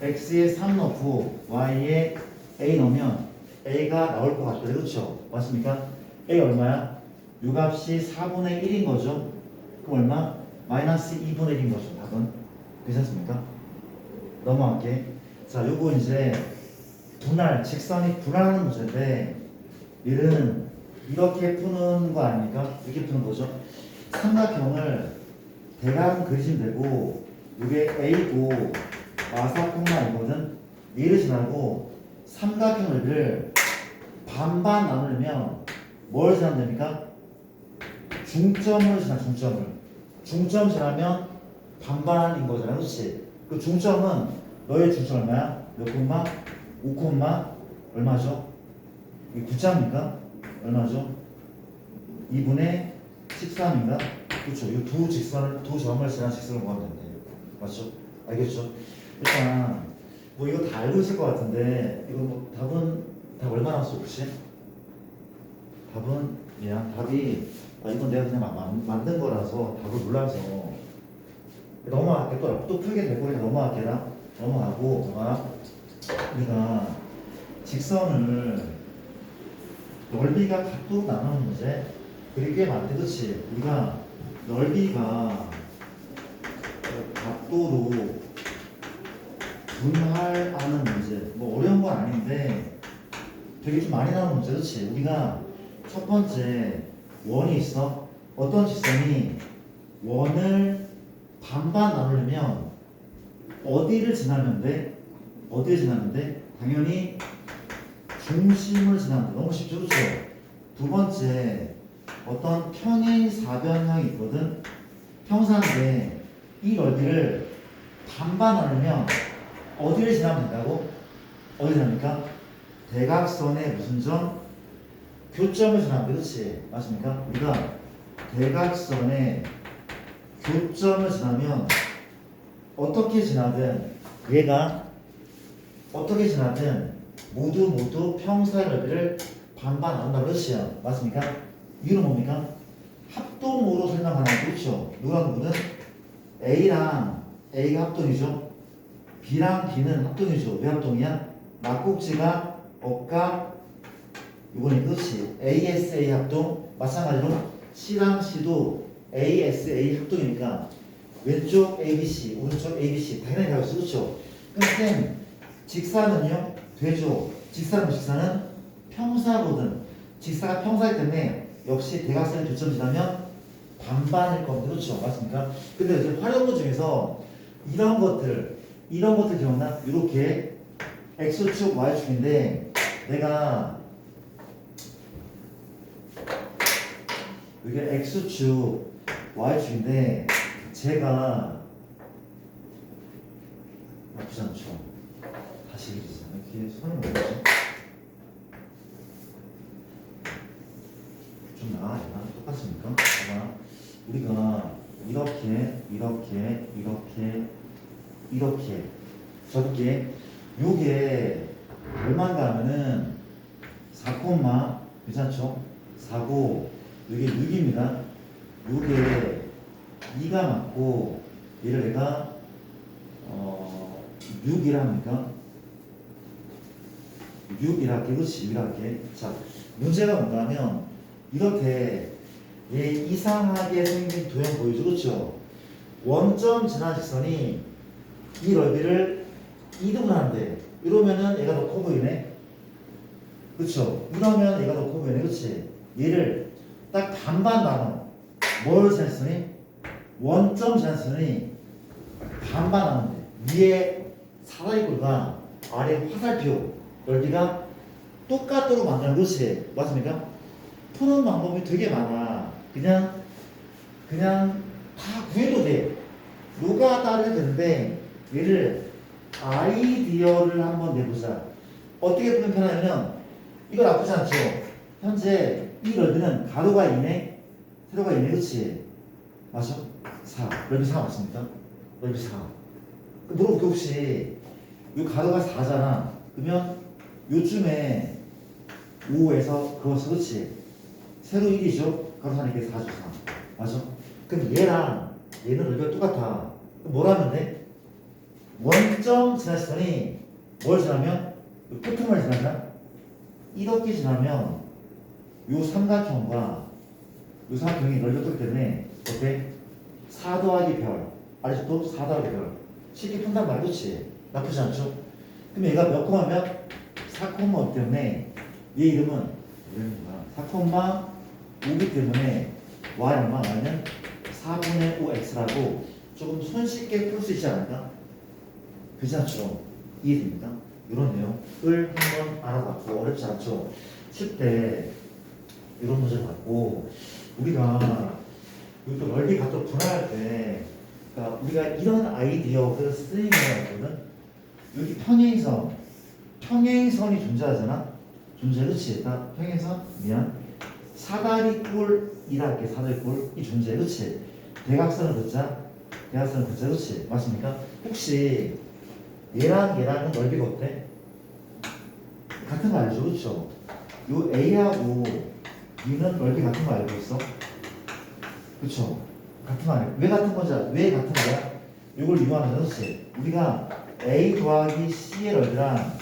Speaker 1: x에 3 넣고 y에 a 넣으면 a가 나올 것 같아요. 그렇죠? 맞습니까? a 얼마야? 요 값이 4분의 1인 거죠. 그럼 얼마? 마이너스 2분의 1인 거죠. 답은. 괜찮습니까? 넘어갈게. 자, 요거 이제 분할, 직선이 분할하는 문제인데 얘는 이렇게 푸는 거 아닙니까? 이렇게 푸는 거죠. 삼각형을 대강 그리시면 되고 이게 A고 마사콩마이거든. 얘를 지나고 삼각형을 반반 나누면 뭘 지나면 됩니까? 중점을 지나. 중점 지나면 반반인 거잖아, 그렇지? 그 중점은 너의 중점 얼마야? 몇 콤마? 5 콤마 얼마죠? 이게 9자입니까? 얼마죠? 2분의 13인가? 그렇죠. 이 두 직선을, 두 점을 지난 직선을 구하면 된다. 맞죠? 알겠죠? 일단 뭐 이거 다 알고 있을 것 같은데 이거 뭐 답 얼마 나왔어 혹시? 답은 그냥 답이 이건 내가 그냥 만든 거라서 답을 몰라서 넘어갈게. 또 풀게 될 거니까 넘어가고 봐봐. 우리가 직선을 넓이가 각도로 나누는 문제 그게 꽤 많대. 그치? 우리가 넓이가 각도로 분할하는 문제 뭐 어려운 건 아닌데 되게 좀 많이 나오는 문제. 그치? 우리가 첫 번째 원이 있어. 어떤 직선이 원을 반반 나누려면 어디를 지나면 돼? 당연히 중심을 지나면 돼. 너무 쉽죠? 그렇죠? 두 번째 어떤 평행 사변형이 있거든. 평사인데 이 넓이를 반반 나누면 어디를 지나면 된다고? 어디 지납니까? 대각선의 무슨 점? 교점을 지나면 돼. 그렇지? 맞습니까? 우리가 대각선의 교점을 지나면 어떻게 지나든 얘가 어떻게 지나든 모두 평사의 넓이를 반반 나눈다. 그렇지요? 맞습니까? 이유는 뭡니까? 합동으로 설명하는 거. 그렇죠? 누구는 A랑 A가 합동이죠. B랑 B는 합동이죠. 왜 합동이야? 막꼭지가 억각 이번에 그렇지. ASA 합동. 마찬가지로 C랑 C도 ASA 합동이니까 왼쪽 ABC, 오른쪽 ABC 당연히 가겠어. 그렇죠? 근데 직사는요? 되죠. 직사는 평사거든. 직사가 평사이기 때문에 역시 대각선의 교점 지나면 반반일 겁니다. 그렇죠? 맞습니까? 근데 이제 활용문 중에서 이런 것들 기억나? 이렇게 X축, Y축인데 내가 이게 X축, Y축인데 제가 나쁘지 않죠? 다시 이렇게 손을 모으죠? 좀 나아야 똑같습니까? 봐봐. 우리가 이렇게 적게 요게 얼마인가 하면은 4, 괜찮죠? 4고 요게 6입니다. 요게 2가 맞고 얘를 내가 6이라 합니까? 6이라 그렇지. 이렇게. 자, 문제가 뭔가 하면 이렇게 얘 이상하게 생긴 도형 보이죠? 그렇죠? 원점 지난 직선이 이 넓이를 2등분 하는데 이러면은 얘가 더 커 보이네. 그렇죠? 이러면 얘가 더 커 보이네. 그렇지? 얘를 딱 반반 나눠. 뭘 지난 직선이? 원점 지난 직선이 반반 나누는데 위에 사다리꼴과 아래 화살표 넓이가 똑같도록 만드는 것이 맞습니까? 푸는 방법이 되게 많아. 그냥 다 구해도 돼. 누가 따르면 되는데 얘를 아이디어를 한번 내보자. 어떻게 보면 편하냐면 이거 나쁘지 않죠? 현재 이 넓이는 가로가 2네 세로가 2네. 그렇지? 맞아? 4 넓이 4 맞습니까? 넓이 4 물어볼게. 혹시 이 가로가 4잖아. 그러면 요쯤에 5에서 그것이 그렇지? 세로 1이죠? 가로 4니까 4죠. 4 맞아? 그럼 얘랑 얘는 넓이가 똑같아. 그럼 뭘 하면 돼? 원점 지나시더니 뭘 지나면? 끝머리 지나잖아? 이렇게 지나면 요 삼각형과 요 삼각형이 넓이가 똑같기 때문에 어때? 4 더하기 별 알죠? 또 4 더하기 별 쉽게 푼단 말이야. 그렇지? 나쁘지 않죠? 그럼 얘가 몇 콤마면 4콤마 때문에 얘 이름은 4콤마 5기 때문에 y 얼마? y는 4분의 5x라고 조금 손쉽게 풀 수 있지 않을까? 그렇지 않죠? 이해됩니까? 이런 내용을 한번 알아봤고 어렵지 않죠? 칠 때 이런 문제를 갖고 우리가 이것도 넓이 각도 분할할 때 그러니까 우리가 이런 아이디어를 쓰이는 거거든. 여기 평행선이 존재하잖아. 존재, 그렇지? 나 평행선 미안. 사다리꼴이라 할게. 사다리꼴이 존재, 그렇지? 대각선을 긋자. 대각선을 긋자, 그렇지? 맞습니까? 혹시 얘랑은 넓이가 어때? 같은 거 알죠, 그렇죠? 요 A하고 B는 넓이 같은 거 알고 있어? 그렇죠? 같은 거 알고. 왜 같은 거지? 왜 같은 거야? 이걸 이용하는 거지. 우리가 A 더하기 C의 넓이랑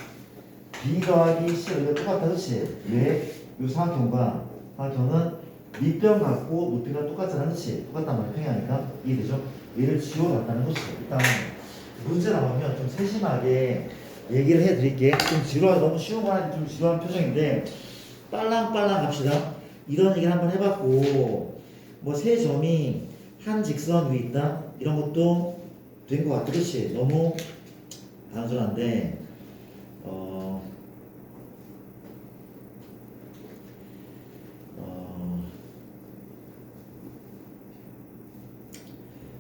Speaker 1: B 더하기 C의 넓이가 똑같다, 그렇지? 왜? 요 사각형은 밑변 같고 높이가 똑같잖아, 그렇지? 똑같단 말이야, 평행하니까. 이해되죠? 얘를 지워놨다는 거지. 일단 문제 나오면 좀 세심하게 얘기를 해드릴게. 좀 지루한, 너무 쉬운 거 아니 좀 지루한 표정인데 빨랑빨랑 갑시다. 이런 얘기를 한번 해봤고 뭐 세 점이 한 직선 위에 있다 이런 것도 된 것 같아, 그렇지? 너무 단순한데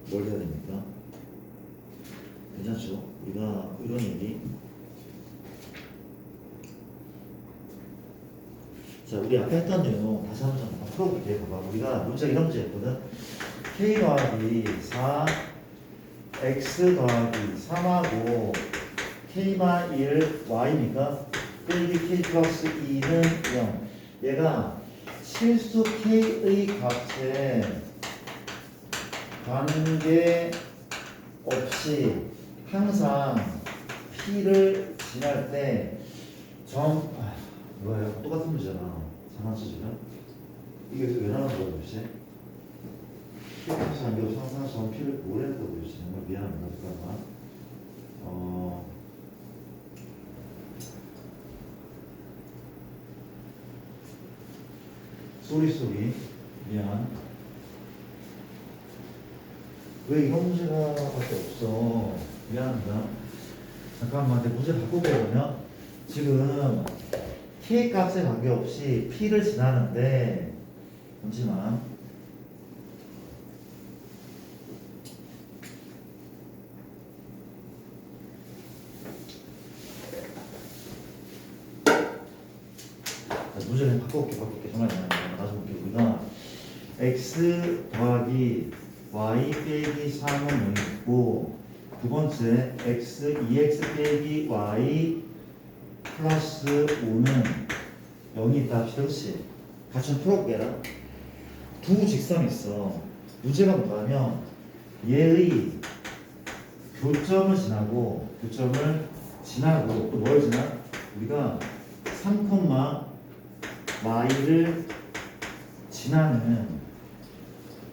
Speaker 1: 뭘 해야 됩니까? 괜찮죠? 우리가 이런 얘기. 자, 우리 아까 했던 내용 다시 한번 풀어볼게요. 봐봐. 우리가 문제 이런 문제였거든. k 더하기 4 x 더하기 3하고 k만 1 y니까 빼기 k 플러스 2는 0. 얘가 실수 k의 값에 관계 없이 항상 p를 지날 때 뭐야, 똑같은 문제잖아. 장난치지만 이게 왜 나오는 거야 도대체? P에서 안겨 항상 전 P를 오래했다고 도대체. 정말 미안합니다. 잠깐만. 쏘리 미안. 왜 이런 문제가 밖에 없어? 미안합니다. 잠깐만, 내 문제 바꾸고 그러면 지금 k 값에 관계없이 p를 지나는데 잠시만. 자, 문제를 바꿔볼게. 정말 미안합니다. 다시 볼게요. 우리가 x 더하기 y 빼기 3은 0이 있고 두 번째 x 2x 빼기 y 플러스 5는 0이 있다 합시다. 그렇지? 같이 좀 풀어보게라. 두 직선이 있어. 문제가 뭔가 하면 얘의 교점을 지나고 또 뭘 지나? 우리가 3, y를 지나는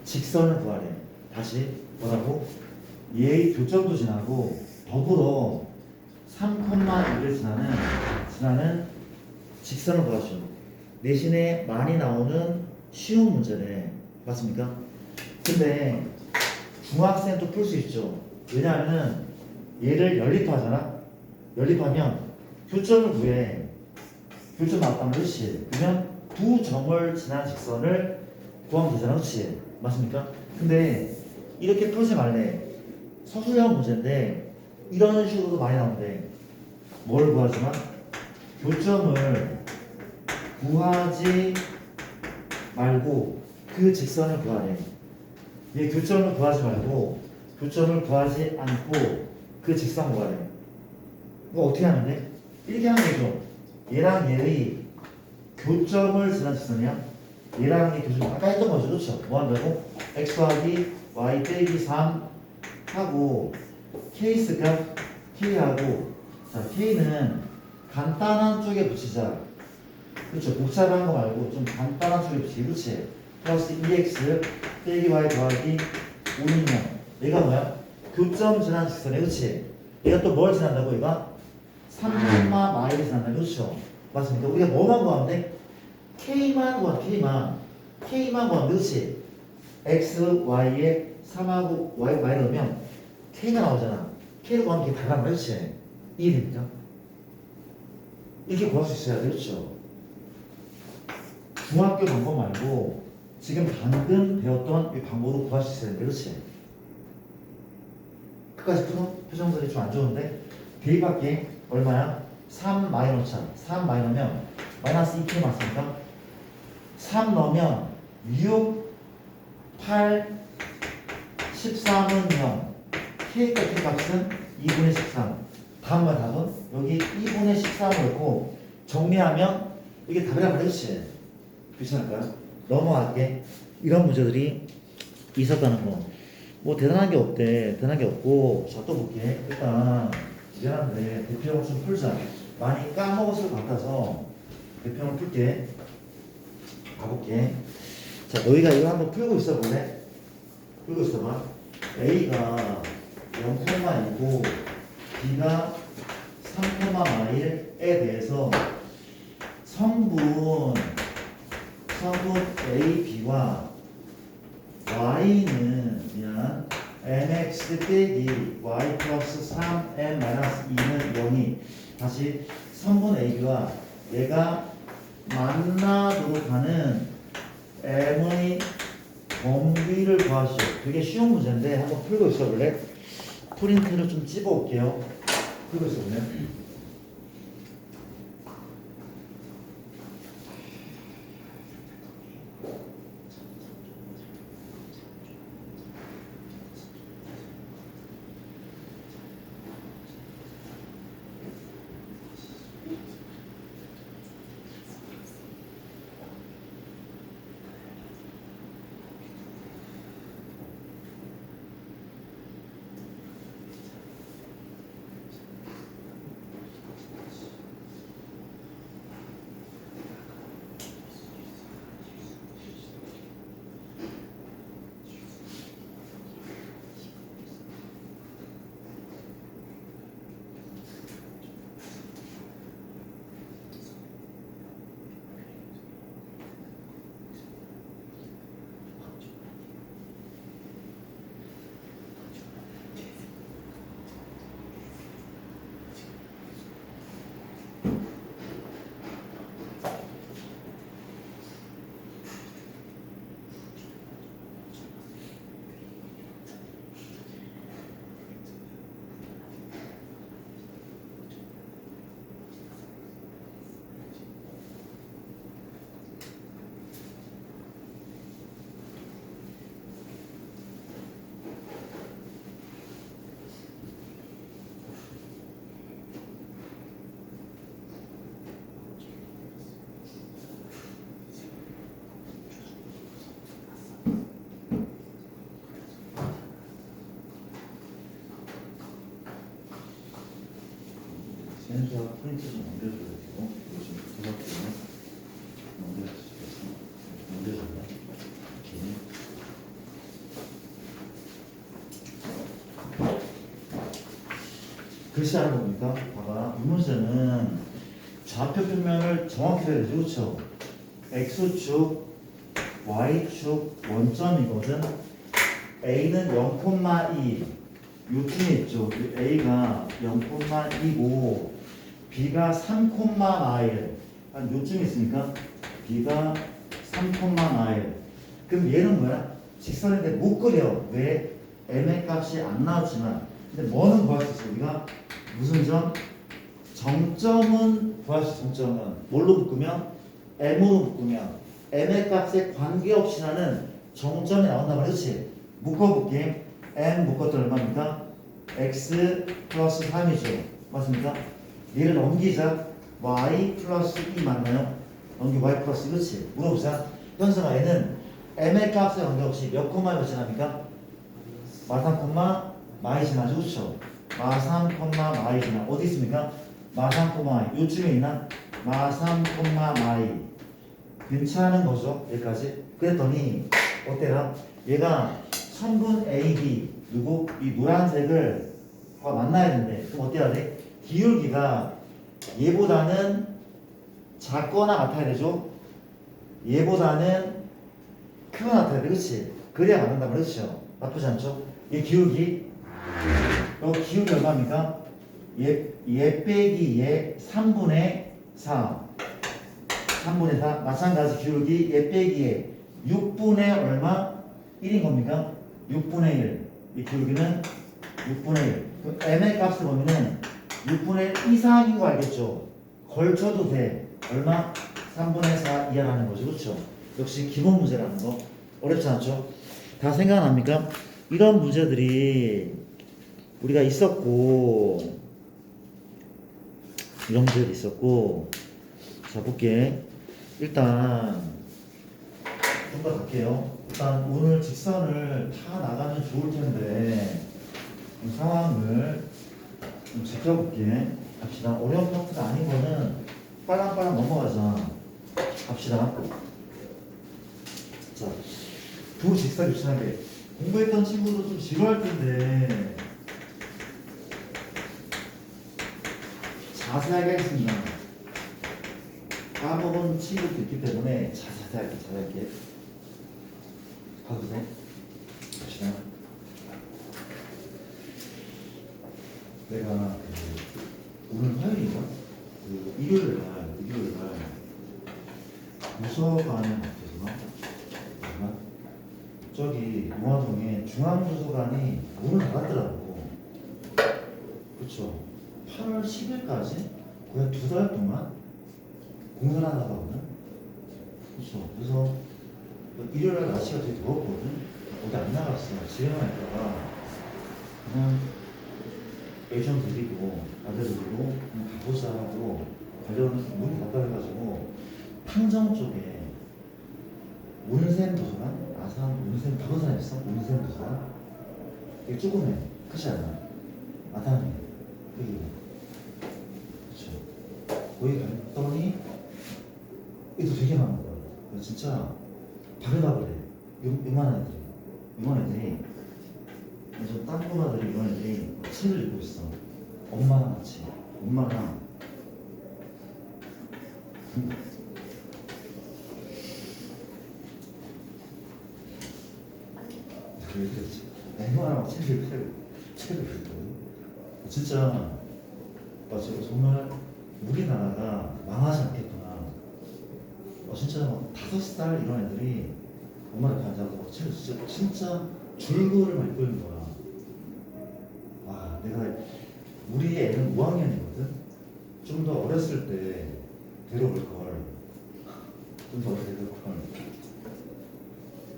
Speaker 1: 직선을 구하래. 다시 뭐라고? 얘의 교점도 지나고 더불어 3,1을 지나는 직선을 구하시오. 내신에 많이 나오는 쉬운 문제네. 맞습니까? 근데 중학생도 풀 수 있죠. 왜냐하면 얘를 연립하잖아. 연립하면 교점을 구해. 교점 나왔다면 그렇지. 그러면 두 점을 지난 직선을 구하면 되잖아. 그렇지? 맞습니까? 근데 이렇게 풀지 말래. 서술형 문제인데 이런 식으로도 많이 나오는데 뭘 구하지만 교점을 구하지 말고 그 직선을 구하래. 얘 교점을 구하지 말고 교점을 구하지 않고 그 직선 구하래. 이거 어떻게 하는데? 이렇게 하는 거죠. 얘랑 얘의 교점을 지난 직선이야. 얘랑 얘 교점 아까 했던 거죠. 그렇죠? 뭐 한다고? x 더하기 y 빼기 3 하고 케이스가 k하고 자 k는 간단한 쪽에 붙이자. 그렇죠? 복잡한 거 말고 좀 간단한 쪽에 붙이기. 그렇지? 플러스 2x 빼기 y 더하기 5는 0. 얘가 뭐야? 교점 지난 직선에 그렇지? 얘가 또 뭘 지난다고? 얘가 3 마일을 지난다. 그렇죠? 맞습니까? 우리가 뭐만 구하면 돼? K만 구하, K만 구하면 그렇지? X, Y에 3하고 Y 넣으면 K가 나오잖아. K를 구하면 이게 달라. 그렇지? 이해됩니까? 이렇게 구할 수 있어야 돼. 그렇죠? 중학교 방법 말고 지금 방금 배웠던 이 방법으로 구할 수 있어야 돼. 그렇지? 끝까지 풀어? 표정들이 좀 안 좋은데? 대입할게. 얼마야? 3 마이너스 3 마이너면 마이너스 2K 맞습니까? 3 넣으면 6, 8, 13은 0. K 값은 2분의 13. 다음 말 답은 여기 2분의 13을 넣고 정리하면 이게 답이란 말이지. 괜찮을까요? 넘어갈게. 이런 문제들이 있었다는 거. 뭐 대단한 게 없대. 대단한 게 없고 자 또 볼게. 일단 미안한데 대표형을 좀 풀자. 많이 까먹었을 것 같아서 대표형을 풀게. 가볼게. 자 너희가 이거 한번 풀고 있어 볼래? 풀고 있어봐. A가 0,2고 B가 3, 마일에 대해서 성분 A, B와 Y는 mx 빼기 y 플러스 3m 마이너스 2는 0이 다시 성분 A, B와 얘가 만나도록 하는 m의 범위를 구하시오. 되게 쉬운 문제인데 한번 풀고 있어 볼래? 프린트를 좀 집어 올게요. 풀고 있어 볼래? 센서와 프린트 좀 옮겨줘야 되고 이거 좀 부탁드리면 옮겨줘요. 글씨 하나 봅니까? 봐봐. 이 문제는 좌표 평면을 정확히 해야 되죠. 그렇죠? X축, Y축 원점이거든. A는 0,2 요쯤에 있죠. A가 0,2고 B가 3, 마일 한 요쯤에 있으니까 B가 3, 마일. 그럼 얘는 뭐야? 직선인데 못 그려. 왜? M의 값이 안 나왔지만 근데 뭐는 구할 수 있어? 우리가 무슨 점? 정점은 구할 수 있어. 정점은 뭘로 묶으면? M으로 묶으면 M의 값에 관계없이 나는 정점이 나온단 말이야. 그렇지? 묶어볼게. M 묶었더니 얼마입니까? X 플러스 3이죠. 맞습니까? 얘를 넘기자. Y 플러스 2 맞나요? 넘기 Y 플러스 2. 그렇지? 물어보자. 현성아 얘는 M의 값에 관계없이 몇 콤마에 지납니까? 마3 콤마 마이 지나죠. 그렇죠? 마3 콤마 마이 지나. 어디 있습니까? 마3 콤마 마이. 요쯤에 있나? 마3 콤마 마이. 괜찮은 거죠. 여기까지. 그랬더니 어때라? 얘가 성분 A, B 누구? 이 노란색을 만나야 된대. 그럼 어때야 돼? 기울기가 얘보다는 작거나 같아야 되죠? 얘보다는 크거나 같아야 돼. 그렇지? 그래야 맞는다 그렇죠? 나쁘지 않죠? 이 기울기 기울기 얼마입니까? 얘 빼기 얘 3분의 4 3분의 4 마찬가지 기울기 얘 빼기 얘 6분의 얼마? 1인 겁니까? 6분의 1 이 기울기는 6분의 1 m의 값을 보면은 6분의 1 이상인 거 알겠죠? 걸쳐도 돼 얼마? 3분의 4 이하라는 거죠 그렇죠? 역시 기본 문제라는 거 어렵지 않죠? 다 생각납니까? 이런 문제들이 우리가 있었고 이런 문제들이 있었고 자 볼게 일단 좀 더 갈게요 일단 오늘 직선을 타 나가면 좋을 텐데 이 상황을 좀 지켜볼게 갑시다 어려운 파트가 아닌 거는 빨랑빨랑 넘어가자 갑시다 자 부직사 유친하게 공부했던 친구도 좀 지루할 텐데 자세하게 하겠습니다. 까먹은 친구도 있기 때문에 자세하게 가도 돼? 갑시다. 내가 오늘 화요일인가? 일요일 날 도서관에 갔거든요. 저기 용화동에 중앙도서관이 문을 닫았더라고. 그쵸? 8월 10일까지 거의 2달 동안 공사를 하다가 거든. 그쵸? 그래서 일요일날 날씨가 되게 더웠거든. 어디 안 나갔어. 집에만 있다가 그냥 애좀 드리고 아들 드리고 그냥 가보자 하고 관련 문이 닫다 해가지고 탕정 쪽에 온센 도서관? 아산 온센 도서관 있어? 온센 도서관? 되게 조그매. 크지 않아? 아산이 여기 그쵸 거기 갔더니 애도 되게 많은 거야. 진짜 바글바글해. 요만한 애들이 그래서 땅꼬마들이 이런 애들이 책을 읽고 있어. 엄마랑 같이 엄마랑 왜 그랬지? 엄마랑 책을 읽거든. 진짜 맞아 정말 우리나라가 망하지 않겠구나. 진짜 막 5살 이런 애들이 엄마랑 같이 앉아서 막 책을 진짜 줄거를 막 읽고 있는 거야. 와 내가 우리 애는 5학년이거든. 좀 더 어렸을 때 데려올 걸. 좀 더 데려올 걸.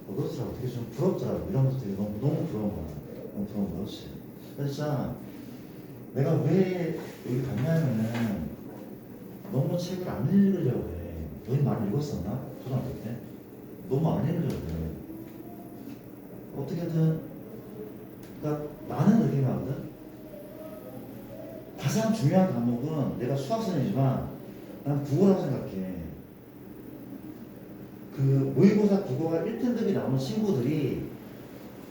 Speaker 1: 그렇더라고. 되게 좀 부럽더라고. 이런 것도 되게 너무 부러운 거야. 너무 부러운 거야. 그렇지. 진짜 내가 왜 여기 갔냐면은 너무 책을 안 읽으려고 해. 너희 많이 읽었었나? 초등학교 때? 너무 안 읽으려고 해. 어떻게든 그러니까 나는 그렇게 하거든. 가장 중요한 과목은 내가 수학생이지만 난 국어라고 생각해. 그 모의고사 국어가 1등급이 나오는 친구들이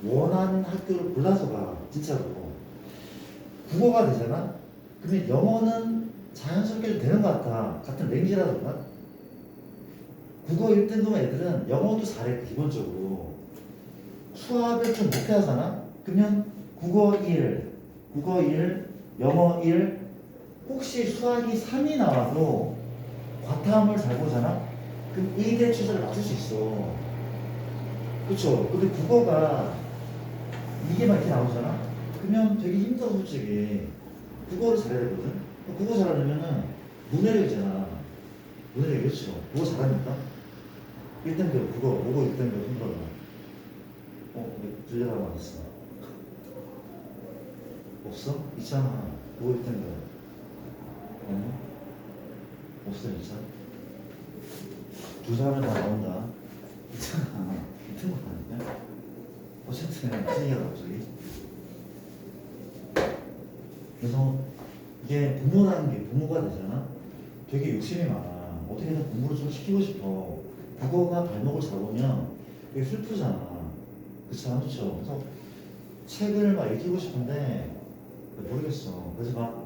Speaker 1: 원하는 학교를 골라서 가. 진짜로. 국어가 되잖아? 그러면 영어는 자연스럽게 되는 것 같아. 같은 랭지라던가. 국어 1등급 애들은 영어도 잘해, 기본적으로. 수학을 좀 못해 하잖아? 그러면 국어 1, 영어 1, 혹시 수학이 3이 나와도 과탐을 잘 보잖아? 그럼 의대 취소를 맞출 수 있어. 그쵸? 근데 국어가 이게 막 이렇게 나오잖아? 그러면 되게 힘들어, 솔직히. 국어를 잘해야 되거든? 국어 잘하려면은 문해력이잖아. 문해력, 그렇죠? 국어 잘하니까? 1등급, 국어, 1등급 힘들어. 왜 들려다 말았어? 없어? 있잖아. 국어 1등급. 없어, 진짜? 두 사람은 다 나온다. 있잖아. 1등급 아니야? 어쨌든, 무슨 얘기야, 갑자기? 그래서 이게 부모라는 게 부모가 되잖아. 되게 욕심이 많아. 어떻게든 공부를 좀 시키고 싶어. 국어가 발목을 잡으면 되게 슬프잖아. 그렇지 않죠? 그래서 책을 막 읽히고 싶은데 모르겠어. 그래서 막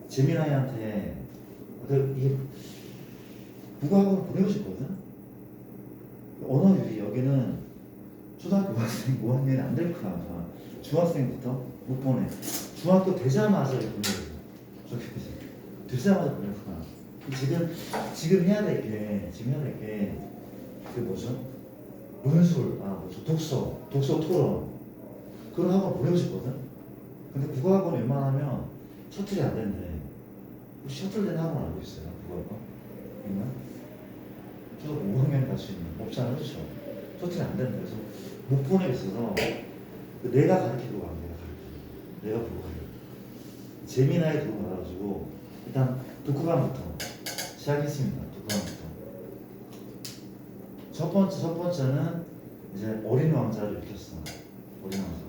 Speaker 1: 재민아이한테 이게 국어학원 보내고 싶거든. 언어유희 여기는 초등학교 학생 5학년이 안 될 거야. 아마. 중학생부터 못 보내. 중학교 되자마자 보내고. 저기 되자마자 보낼 거야. 지금 해야 될 게 그 뭐죠? 논술, 뭐죠? 독서 토론 그런 학원 보내고 싶거든. 근데 국어학원 웬만하면 셔틀이 안 된대. 셔틀된 학원 알고 있어요? 국어학원 있나? 저도 5학년에 갈 수 있는 없잖아요, 그렇죠? 셔틀이 안 된다. 그래서 못 보내겠어서 내가 가르치고 가. 내가 보고 가요. 재미나게 들고 가가지고 일단 독후감부터 시작했습니다. 독후감부터. 첫 번째는 이제 어린 왕자를 읽혔어. 어린 왕자를.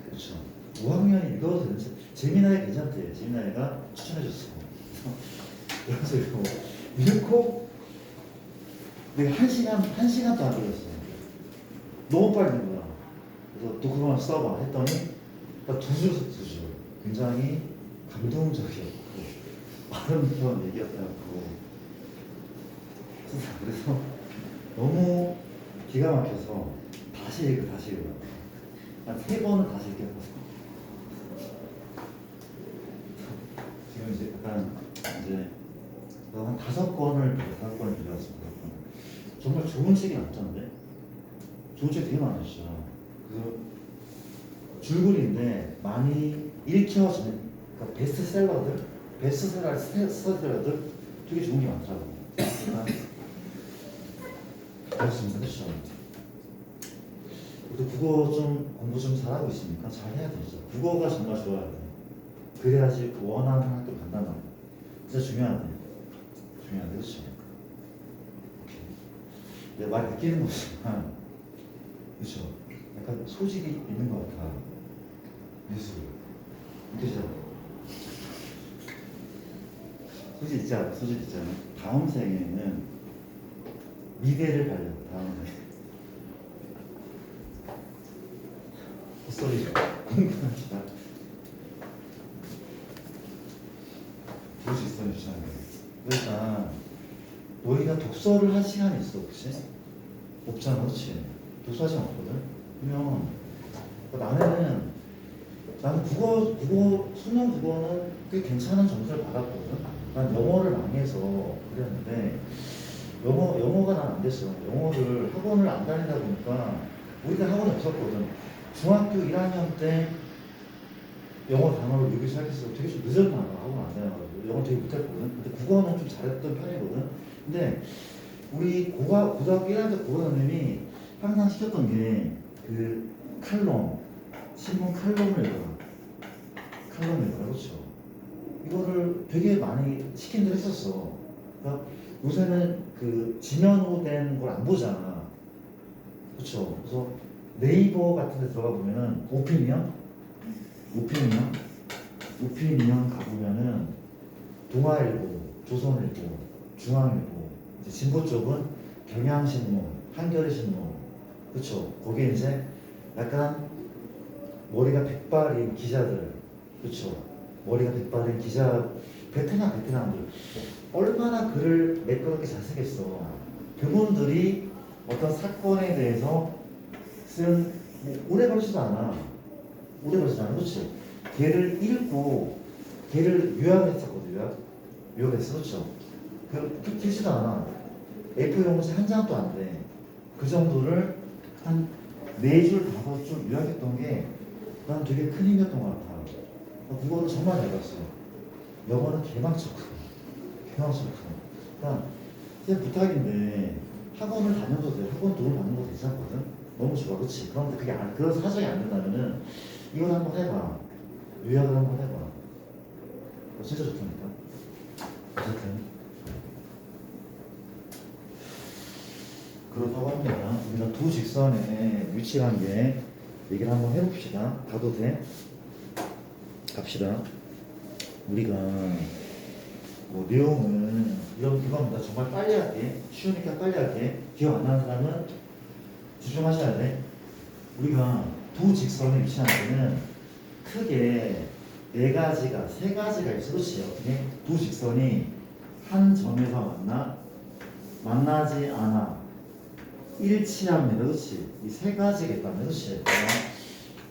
Speaker 1: 그렇죠. 5학년이 읽어도 되는지 재미나게 괜찮대. 재미나게가 추천해줬어. 그래서 읽고 내가 한 시간도 안 걸렸어. 너무 빨리 읽는 거야. 그래서 독후감을 써봐 했더니 딱 두 줄. 굉장히 감동적이었고 아름다운 얘기였다고. 그래서 너무 기가 막혀서 다시 읽어. 한 3번은 다시 읽겠어. 지금 이제 약간 한 5권을 빌려왔습니다. 정말 좋은 책이 많던데. 좋은 책 되게 많으시죠. 그 줄거리인데 많이 읽혀지는 그러니까 베스트셀러들 되게 좋은 게 많더라고요. 그렇습니다. 그렇죠. 또 국어 좀 공부 좀 잘하고 있으니까 잘 해야 되죠. 국어가 정말 좋아야 돼. 그래야지 원하는 학교 간단 말이야. 진짜 중요하대. 그렇죠. 내가 말 느끼는 거지만, 그렇죠. 약간 소질이 있는 것 같아. 미술. 그죠? 소질 있잖아. 다음 생에는 미대를 가려고. 다음 생에. 헛소리죠. 공부하지 마. 볼 수 있어, 유치하게. 그러니까 너희가 독서를 할 시간이 있어, 혹시? 없잖아, 그렇지? 독서 시간 없거든? 그러면 나는 수능 국어는 꽤 괜찮은 점수를 받았거든? 난 영어를 망해서 그랬는데 영어가 난 안 됐어. 영어를 학원을 안 다니다 보니까 우리가 학원이 없었거든. 중학교 1학년 때 영어 단어를 외우기 시작했어. 되게 좀 늦었나 봐. 학원 안 다녀가지고 영어 되게 못했거든. 근데 국어는 좀 잘했던 편이거든. 근데 우리 고등학교 1학년 때 국어 선생님이 항상 시켰던 게 그 신문 칼럼을 읽어라. 그렇죠. 이거를 되게 많이 시킨 대로 했었어. 그러니까 요새는 그 지면호된 걸 안 보잖아. 그렇죠. 그래서 네이버 같은 데 들어가 보면은 오피니언 가보면은 동아일보, 조선일보, 중앙일보, 이제 진보 쪽은 경향신문, 한겨레신문, 그렇죠. 거기에 이제 약간 머리가 백발인 기자들, 그렇죠. 머리가 백발인 기자, 베테랑들 얼마나 글을 매끄럽게 잘 쓰겠어. 그분들이 어떤 사건에 대해서 쓴 오래 걸리지도 않아. 그렇지. 걔를 읽고 걔를 요약했었거든. 요약했어, 그렇죠. 그 길지도 않아. A4 용지 한 장도 안 돼. 그 정도를 한 4줄, 5줄 요약했던 게 난 되게 큰 힘이었던 것 같아. 국어를 정말 잘 봤어. 영어는 개망쳤고. 그러니까 그냥 부탁인데 학원을 다녀도 돼. 학원 돈을 받는 것도 괜찮거든. 너무 좋아, 그렇지. 그런데 그런 사정이 안 된다면은 이걸 한번 해봐. 요약을 한번 해봐. 진짜 좋다니까. 어쨌든 그렇다고 합니다. 우리가 두 직선의 위치관계 얘기를 한번 해봅시다. 가도 돼? 갑시다. 우리가 내용은 이겁니다. 정말 빨리 할게. 쉬우니까 빨리 할게. 기억 안 나는 사람은 집중하셔야 돼. 우리가 두 직선을 위치하는 데는 크게 네 가지가 세 가지가 있어. 그렇지? 어떻게? 두 직선이 한 점에서 만나지 않아 일치합니다. 그렇지? 이 세 가지가 있다면 그렇지?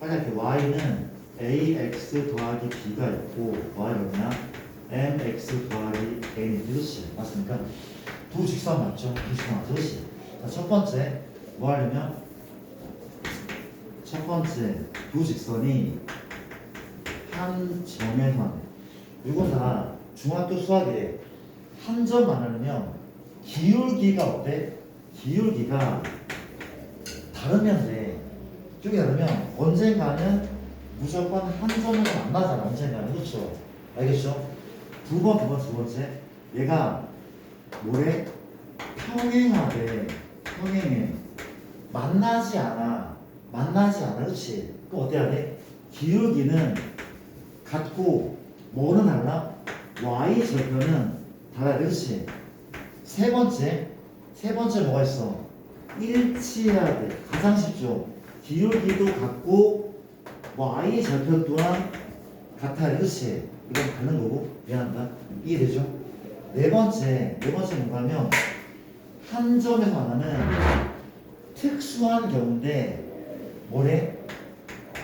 Speaker 1: 빨리 할게. y는 ax 더하기 b가 있고 y는 뭐냐? mx 더하기 n이 그렇지? 맞습니까? 두 직선 맞죠? 두 직선 맞죠? 그렇지? 자, 첫 번째 뭐 하려면 첫 번째 두 직선이 한 점에만 이건 다 중학교 수학이래. 한 점만 하면 기울기가 어때? 기울기가 다르면 돼. 쪽이 다르면 언젠가는 무조건 한 점에서 만나잖아. 언젠가는. 그렇죠? 알겠죠? 두 번째 얘가 뭐래? 평행하대. 평행해. 만나지 않아. 그렇지? 그럼 어때야 돼? 기울기는 같고 뭐는 달라? y 절편은 달라야 돼. 그렇지? 세 번째 뭐가 있어? 일치해야 돼. 가장 쉽죠? 기울기도 같고 y 절편 또한 같아야 돼. 그렇지? 이건 다른 거고. 미안하다. 이해되죠? 네 번째 뭔가 하면 한 점에서 만나는 특수한 경우인데 뭐래?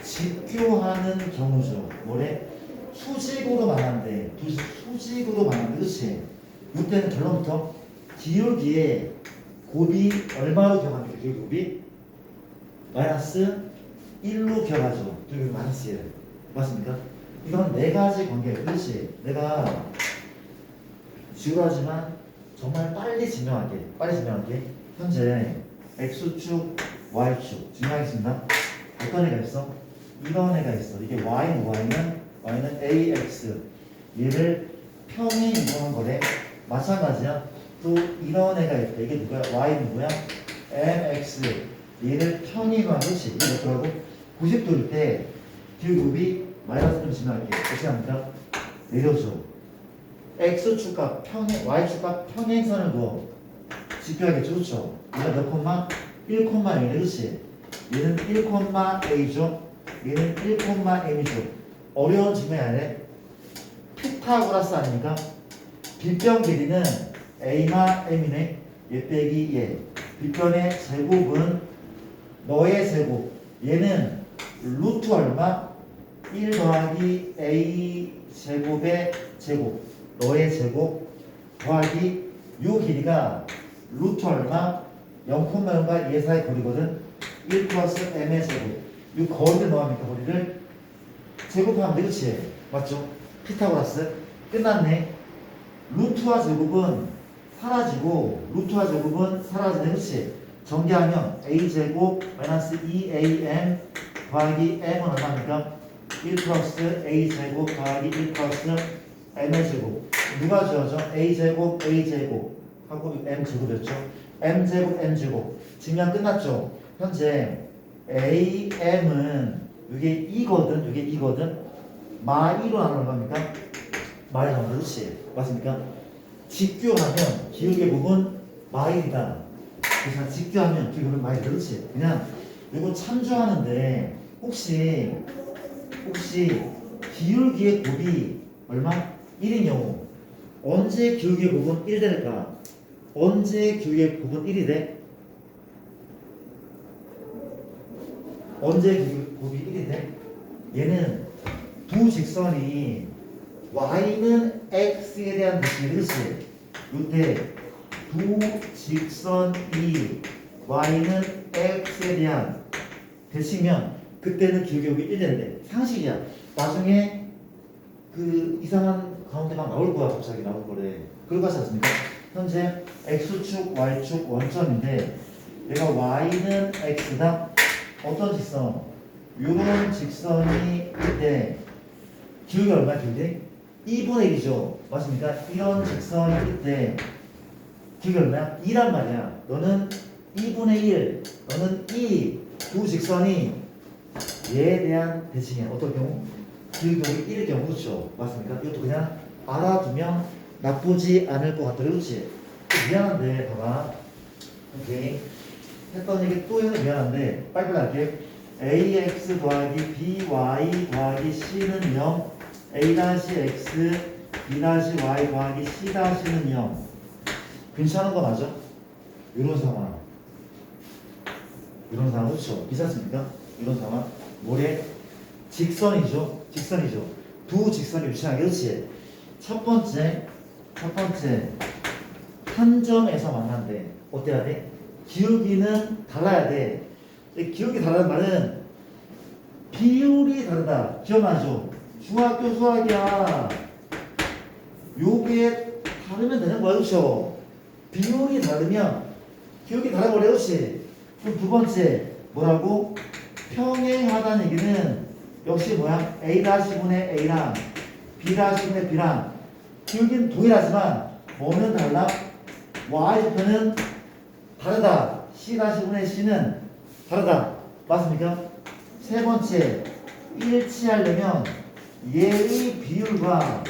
Speaker 1: 직교하는 경우죠. 뭐래? 수직으로 만난대. 수직으로 만난대. 그렇지? 이때는 결론부터 기울기에 곱이 얼마로 기억합니까? 기울기 곱이 마이너스 1로 기억하죠. 기울기 마이너스 1. 맞습니까? 이건 네 가지 관계예요. 그렇지? 내가 지루하지만 정말 빨리 증명할게. 현재 x축, y축 증명하겠습니다. 어떤 애가 있어? 이런 애가 있어. 이게 y는 ax. 얘를 평행 이동한 거래. 마찬가지야. 또 이런 애가 있다. 이게 누구야? y 누구야? mx. 얘를 평행이동한 것이 이게 어쩌라고? 90도일 때 기울기 마이너스 좀 증명할게. 어떻게 합니까? 내려줘. x축과 y축과 평행선을 그어. 직교하겠죠. 그렇죠? 얘가 몇 콤마? 1,1이네. 그렇지? 얘는 1,a죠. 얘는 1,m이죠. 어려운 질문이 아니래. 피타고라스 아닙니까? 빗변 길이는 a나 m이네. 얘 빼기 얘. 빗변의 제곱은 너의 제곱. 얘는 루트 얼마? 1 더하기 a 제곱의 제곱. 너의 제곱 더하기 요 길이가 루트 얼마? 0,0과 2 사이 거리거든. 1 플러스 m의 제곱. 이 거리를 뭐합니까? 거리를 제곱하면 돼. 그렇지? 맞죠? 피타고라스 끝났네. 루트와 제곱은 사라지고 그렇지? 전개하면 a제곱 마이너스 2am 더하기 m은 얼마입니까? 1 플러스 a제곱 더하기 1 플러스 m의 제곱. 누가 지어져? a제곱 하고 m제곱이었죠? m제곱 증명 끝났죠? 현재 am은 이게 2거든. 마2로 나누는 겁니까? 마이 나누는. 그렇지? 맞습니까? 직교하면 기울기의 부분 마1이다. 그래서 직교하면 기울기는 마1. 그렇지? 그냥 이거 참조하는데 혹시 기울기의 곱이 얼마? 1인 경우 언제 기울기의 곱은 1 될까? 언제 기울기의 곱은 1이 돼? 언제 곱이 1이 돼? 얘는 두 직선이 y는 x에 대한 대칭이 그렇지? 이때 두 직선이 y는 x에 대한 대칭이면 그때는 기울기 곱이 1 되는데 상식이야. 나중에 그 이상한 가운데 막 나올 거야. 갑자기 나올 거래. 그럴 거 같지 않습니까? 현재 x축, y축 원점인데 얘가 y는 x다. 어떤 직선? 요런 직선이 이때 기울기 얼마야? 기울기? 2분의 1이죠. 맞습니까? 이런 직선이 이때 기울기 얼마야? 2란 말이야. 너는 2분의 1, 너는 2. 두 직선이 얘에 대한 대칭이야. 어떤 경우? 기울기 1의 경우. 그렇죠? 맞습니까? 이것도 그냥 알아두면 나쁘지 않을 것 같아. 그렇지? 미안한데 봐봐. 오케이. 했던 얘기 또 해서 미안한데 빨리빨리 할게. ax 더하기 by 더하기 c는 0 a-x b-y 더하기 c-는 0 괜찮은 거 맞아? 이런 상황 그렇죠? 괜찮습니까? 이런 상황 뭐래? 직선이죠 두 직선이 위치하게 그렇지? 첫 번째 한 점에서 만난대 어때야 돼? 기울기는 달라야 돼 기울기 다르다는 말은 비율이 다르다 기억나죠? 중학교 수학이야 요게 다르면 되는 거야 그렇죠? 비율이 다르면 기울기 다른 거래 그렇지? 그럼 두 번째 뭐라고? 평행하다는 얘기는 역시 뭐야? A-분의 A랑 B-분의 B랑 기울기는 동일하지만 뭐는 달라? Y좌표는 다르다. C-분의 C는 다르다. 맞습니까? 세 번째 일치하려면 얘의 비율과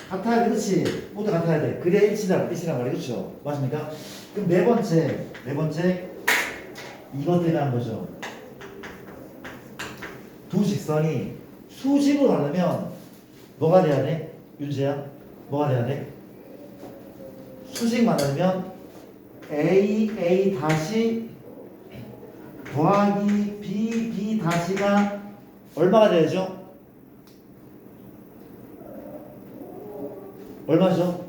Speaker 1: 같아야 돼. 그렇지? 모두 같아야 돼. 그래야 일치란 말이야. 그렇죠? 맞습니까? 그럼 네 번째 이것 때문에 한 거죠. 두 직선이 수직으로 가려면 뭐가 돼야 돼? 윤재야? 뭐가 돼야 돼? 수직 만나면 A 다시 더하기 B 다시가 얼마가 돼야죠? 얼마죠?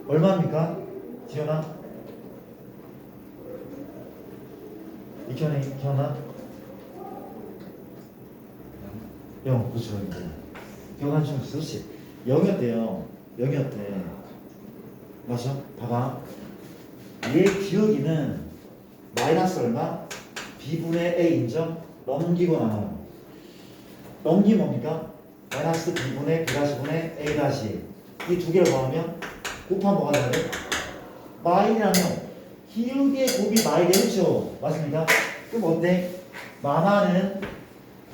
Speaker 1: 얼마입니까? 지현아? 기현아? 0, 그렇죠. 기억하는 좀 그렇지. 0이었대요. 맞아? 봐봐. 얘 기울기는 마이너스 얼마? B분의 A 인정? 넘기고 나눠. 넘기 뭡니까? 마이너스 B분의 B-분의 A 다시. 이 두 개를 더하면 곱하면 뭐가 돼야 돼? 마이라면 기울기의 곱이 마이 되죠? 맞습니까? 그럼 어때? 마마는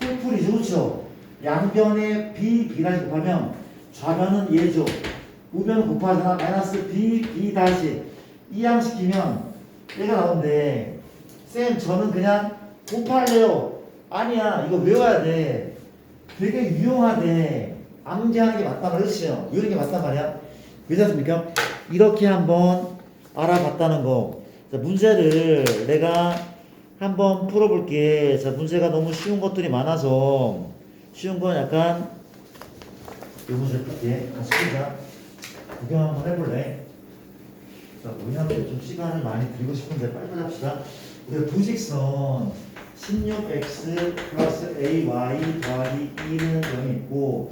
Speaker 1: 풀풀이죠, 그렇죠? 양변에 B라시 곱하면 좌변은 얘죠. 우변은 곱하잖아. 마이너스 B 다시 이항시키면 얘가 나오는데 쌤 저는 그냥 곱할래요. 아니야 이거 외워야 돼. 되게 유용하대. 암기하는 게 맞단 말이야. 그렇죠? 이런 게 맞단 말이야. 괜찮습니까? 이렇게 한번 알아봤다는 거. 자, 문제를 내가 한번 풀어볼게. 자, 문제가 너무 쉬운 것들이 많아서 쉬운 건 약간 이 문제 풀게. 같이 풀자. 구경 한번 해볼래? 자, 뭐냐면 좀 시간을 많이 들이고 싶은데 빨리빨리 합시다. 우리가 두 직선 16x 플러스 ay 더하기 2는 0이 있고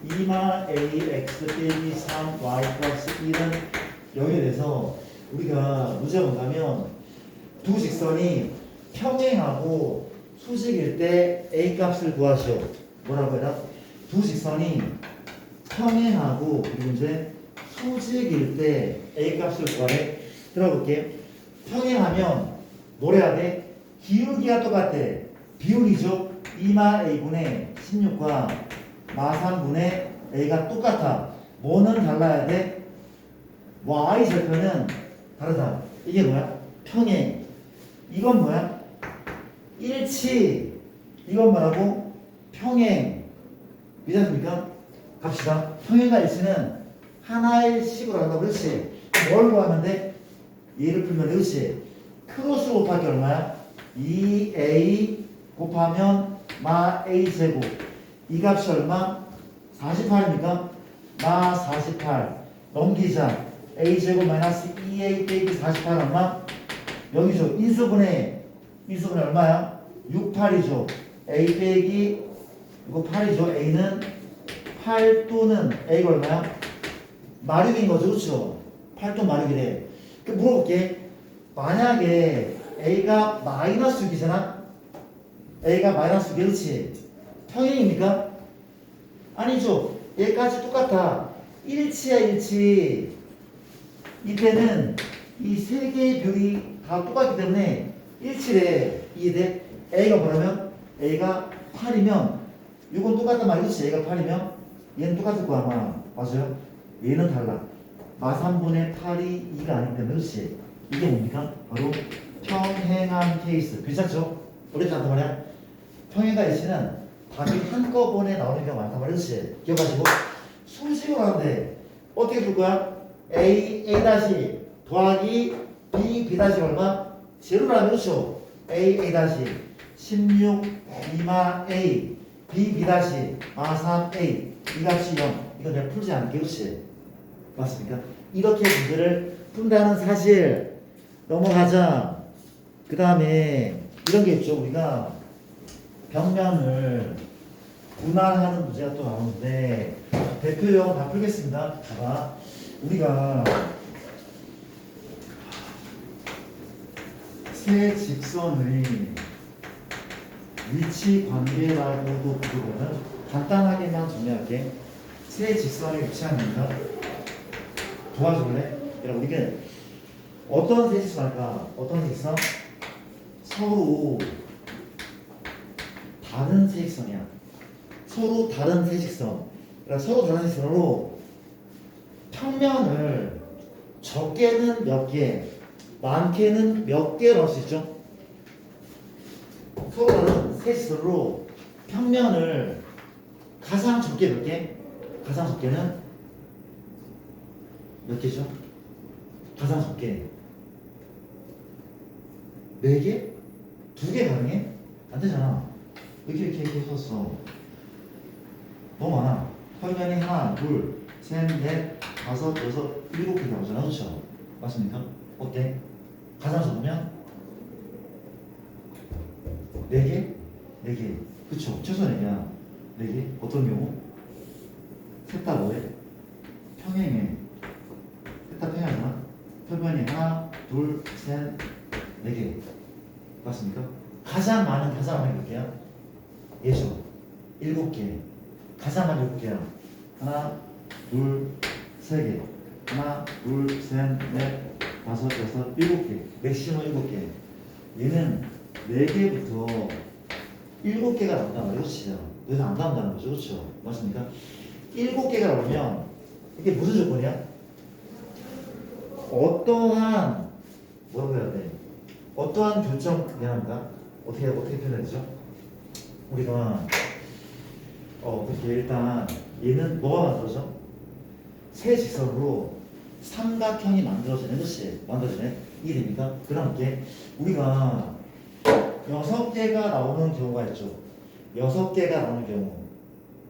Speaker 1: 2마 ax 빼기 3y 플러스 1은 0이 돼서 우리가 문제가 뭔가면 두 직선이 평행하고 수직일 때 a 값을 구하시오. 뭐라고 해라? 두 직선이 평행하고 그리고 이제 수직일 때 a 값을 구하래. 들어볼게. 평행하면 뭐래야 돼? 기울기가 똑같아. 비율이죠. 2마 a분의 16과 마 3분의 a가 똑같아. 뭐는 달라야 돼? y 절편은 다르다. 이게 뭐야? 평행. 이건 뭐야? 일치. 이건 뭐라고? 평행. 믿었습니까? 갑시다. 평행과 일치는 하나의 식으로 한다. 그렇지? 뭘 구하면 돼? 얘를 풀면 돼. 그렇지? 크로스 곱하기 얼마야? 2a 곱하면 마 a 제곱. 이 값이 얼마? 48입니까? 마 48. 넘기자. a 제곱 마이너스 2a 빼기 48 얼마? 여기죠. 인수분해 얼마야? 6, 8이죠. a 빼기 이거 8이죠. a는 8 또는 a가 얼마야? 마륙인 거죠. 그렇죠? 8도 마륙이래. 그 물어볼게. 만약에 a가 마이너스 6이잖아? a가 마이너스 6, 그렇지? 평행입니까? 아니죠. 얘까지 똑같아. 일치야, 일치. 이때는 이 세 개의 벽이 다 똑같기 때문에 일치래. 이해돼? a가 뭐라면? a가 8이면 이건 똑같단 말이지. a가 8이면 얘는 똑같을 거야 아마. 맞아요? 얘는 달라. 마 3분의 8이 2가 아니기 때문에 그렇지. 이게 뭡니까? 바로 평행한 케이스. 괜찮죠? 어렵지 않단 말이야? 평행과 예시는 답이 한꺼번에 나오는 경우가 많단 말이야. 그렇지? 기억하시고 수식으로 하는데 어떻게 볼 거야? A 다시 더하기 B 다시 얼마? 제로라면 그렇죠? A 다시 16 2마 A B 다시 3A 이 값이 0. 이거 내가 풀지 않을게. 그렇지? 맞습니까? 이렇게 문제를 푼다는 사실 넘어가자. 그 다음에 이런 게 있죠. 우리가 벽면을 분할하는 문제가 또 나오는데 대표 용어 다 풀겠습니다. 봐봐. 우리가 세 직선의 위치 관계라고도 부르거든. 간단하게만 정리할게. 세 직선의 위치합니다. 도와줄래? 여러분 이게 어떤 세 직선 할까? 어떤 세 직선? 서로 다른 세 직선이야. 서로 다른 세 직선. 그러니까 서로 다른 세 직선으로 평면을 적게는 몇 개, 많게는 몇 개 넣을 수 있죠? 서로 다른 세 직선으로 평면을 가장 적게 몇 개? 가장 적게는 몇 개죠? 가장 적게 4개? 2개 가능해? 안 되잖아. 이렇게 썼어. 너무 많아. 평면이 하나, 둘, 셋, 넷, 다섯, 여섯, 7개 나오잖아. 그렇죠? 맞습니까? 어때? 가장 적으면 4개? 4개. 그쵸? 최소 4개야. 4개? 어떤 경우? 셋 다 뭐해? 평행해. 셋 다 평행하잖아. 평면이 하나, 둘, 셋, 4개. 맞습니까? 가장 많은 몇 개야? 예죠. 7개. 가장 많은 7개야. 하나, 둘, 3개. 하나, 둘, 셋, 넷, 다섯, 여섯, 7개. 맥시멈 7개. 얘는 4개부터 7개가 나온단 말이에요. 그렇죠? 여기서 안 나온다는 거죠. 그렇죠? 맞습니까? 7개가 나오면 이게 무슨 조건이야? 어떠한 뭐라고 해야 돼? 어떠한 교점 미안합니다. 어떻게 표현해야 되죠? 우리가 그렇게 일단 얘는 뭐가 만들어져? 세 직선으로 삼각형이 만들어지는 것이 만들어지네. 이게 됩니까? 그 다음 게 우리가 6개가 나오는 경우가 있죠. 6개가 나오는 경우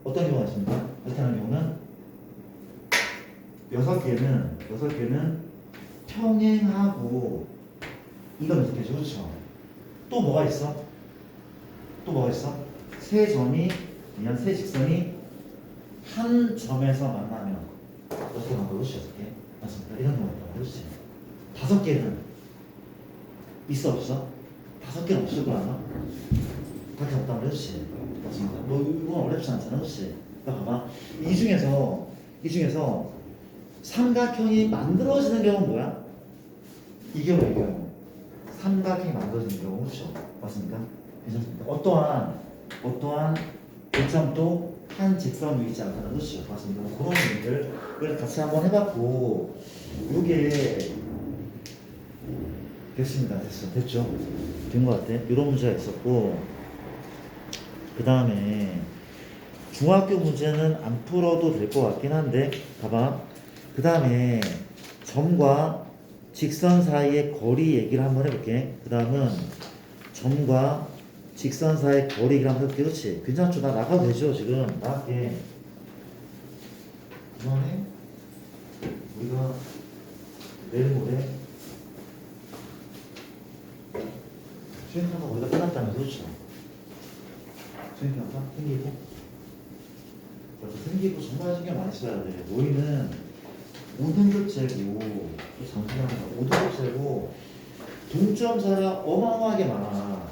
Speaker 1: 어떤 경우가 있습니까? 이렇게 하는 경우는 6개는 평행하고 이건 6개죠. 그렇죠? 또 뭐가 있어? 세 점이 그냥 세 직선이 한 점에서 만나면 어떻게 만들어? 그렇지? 어떻게? 맞습니까? 이런 경우가 있다고 그렇지? 5개는 있어 없어? 5개는 없을 거 아마? 밖에 없다고 그렇지? 맞습니다. 뭐 이건 어렵지 않잖아. 그렇지? 그러니까 봐봐. 이 중에서 삼각형이 만들어지는 경우는 뭐야? 이 경우. 삼각형이 만들어지는 경우. 그렇죠? 맞습니까? 괜찮습니까? 어떠한 교점도 한 직선 위에 있지 않다는 것이죠. 맞습니다. 그런 문제를 같이 한번 해봤고, 이게 됐습니다. 됐죠? 된 것 같아. 이런 문제가 있었고, 그 다음에 중학교 문제는 안 풀어도 될 것 같긴 한데, 봐봐. 그 다음에 점과 직선 사이의 거리 얘기를 한번 해볼게. 그 다음은 점과 직선 사이의 거리 얘기를 한번 해볼게. 그렇지? 괜찮죠? 나 나가도 되죠? 지금 나갈게. 그만해. 우리가 내일 모레 수행평가 거기다 끝났다면서. 그렇죠? 수행평가 생기고 생기고 정말 신경 많이 써야 돼. 너희는 5등급 제고 잠시만 5등급 제고 동점사가 어마어마하게 많아.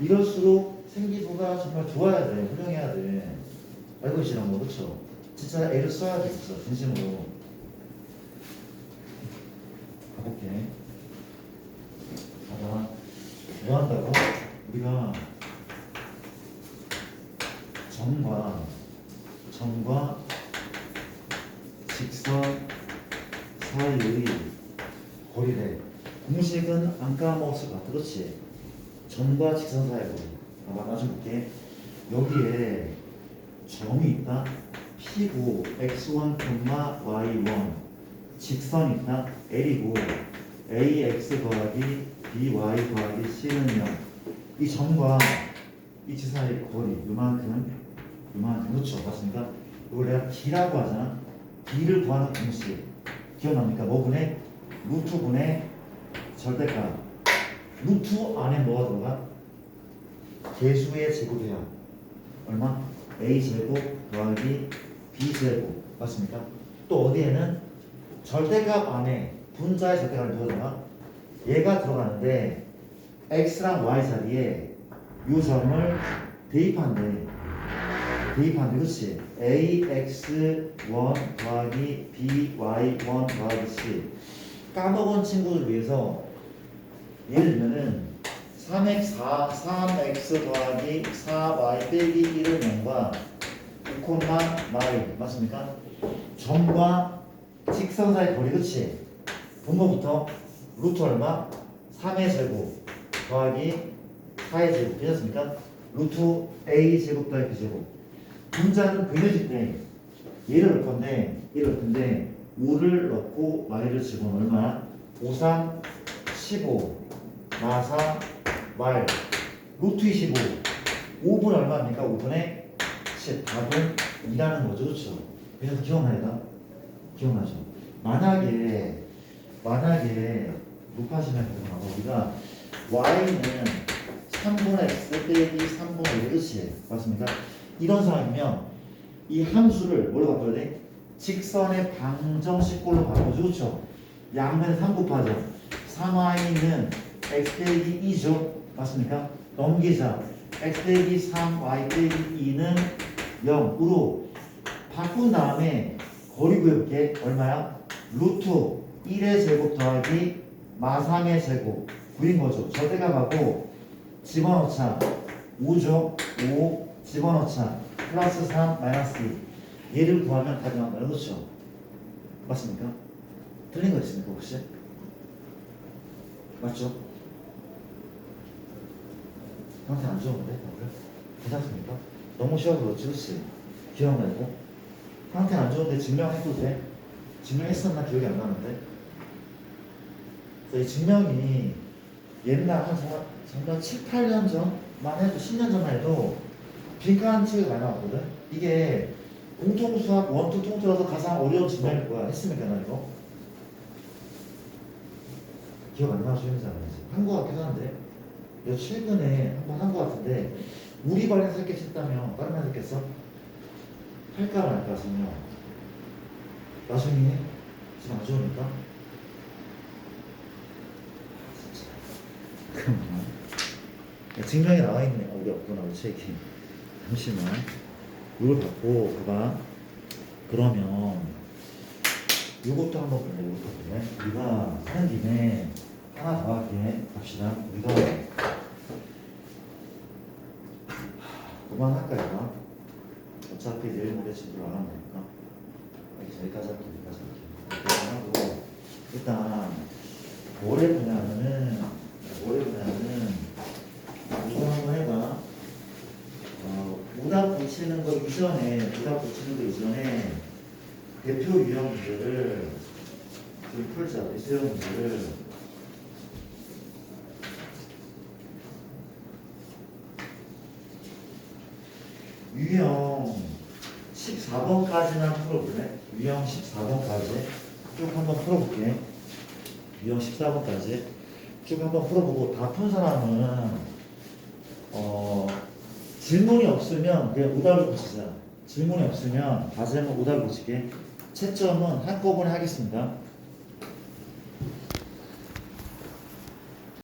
Speaker 1: 이럴수록 생기부가 정말 좋아야 돼. 훌륭해야 돼. 알고 계시는 거 그렇죠? 진짜 애를 써야 되겠어. 진심으로. 가볼게. 봐봐. 뭐 한다고? 우리가 점과 직선 사이의 거리래. 공식은 안 까먹었을 것 같아. 그렇지? 점과 직선 사이의 거리. 봐봐, 나좀 볼게. 여기에 점이 있다. P고 x1, y1 직선이 있다. L이고 ax 더하기 by 더하기 c는 0. 이 점과 이 지사의 거리 요만큼 그렇죠. 맞습니까? 이걸 내가 D라고 하잖아. D를 구하는 공식 기억납니까? 뭐분의 루트분의 절대값. 루트 안에 뭐가 들어가? 개수의 제곱이야. 얼마? a제곱 더하기 b제곱. 맞습니까? 또 어디에는 절대값 안에 분자의 절대값이 뭐가 들어가? 얘가 들어가는데 x랑 y 자리에 이 점을 대입한대. 그렇지? ax1 더하기 by1 더하기 c. 까먹은 친구들 위해서 예를 들면은 3x 더하기 4y 빼기 1은 0과 5, y 맞습니까? 점과 직선 사이 거리. 그치? 분모부터 루트 얼마? 3의 제곱 더하기 4의 제곱 괜찮습니까? 루트 a 제곱 더하기 b 제곱. 분자는 그려질 때 얘를 넣을 건데 5를 넣고 y를 집어넣으면 얼마야? 5, 3, 15 마사 y 루트 25 5분 얼마입니까? 5분의 10 답은 2라는 거죠. 그렇죠? 그래서 기억나죠? 만약에 곱하시면 우리가 y는 3분의 x 빼기 3분의 1 그렇지? 맞습니까? 이런 상황이면 이 함수를 뭘로 바꿔야 돼? 직선의 방정식꼴로 바꿔줘. 그렇죠? 양면에 3 곱하죠. 3y는 x 빼기 2죠. 맞습니까? 넘기자. x 빼기 3, y 빼기 2는 0으로 바꾼 다음에 거리 구해볼게. 얼마야? 루트 1의 제곱 더하기 마 3의 제곱 구인 거죠. 절대값하고 집어넣자. 5죠. 5 집어넣자. 플러스 3 마이너스 2. 얘를 구하면 답이 나온다. 그렇죠? 맞습니까? 틀린 거 있습니까 혹시? 맞죠? 상태 안 좋은데 오늘? 괜찮습니까? 너무 쉬워서 그렇지. 그렇지? 기억나고? 상태 안 좋은데 증명해도 돼? 증명했었나 기억이 안 나는데. 그래서 이 증명이 옛날 한 7, 8년 전만 해도 10년 전만 해도 빈칸 책이 많이 나왔거든. 이게 공통수학 원투 통틀어서 가장 어려운 증명일 거야. 했습니까 나 이거? 기억 안 나시는지 안 나지? 한 거 같기도 한데 이거 최근에 한 번 한 거 같은데 우리 반에서 했겠다며 다른 반에서 했겠어? 할까 말까 증명. 나중에 지금 안 좋으니까 증명이 나와 있네. 우리 없구나 우리 책이. 잠시만. 이걸 받고 봐봐. 그러면 이것도 한번 볼래. 이것도 볼래. 우리가 하는 김에 하나 더 할게. 갑시다. 우리가 그만할까요? 어차피 내일 모레 집으로 안 하면 되니까 여기까지 할게. 여기까지 하고 일단 뭐를 보냐면은 이거 한번 해봐. 오답 붙이는 거 이전에 대표 유형 문제를 좀 풀자. 대표 유형 문제를 유형 14번까지만 풀어볼래? 유형 14번까지 쭉 한번 풀어볼게. 유형 14번까지 쭉 한번 풀어보고 다 푼 사람은 질문이 없으면 그냥 오답을 붙이자. 질문이 없으면 다시 한번 오답을 붙일게. 채점은 한꺼번에 하겠습니다.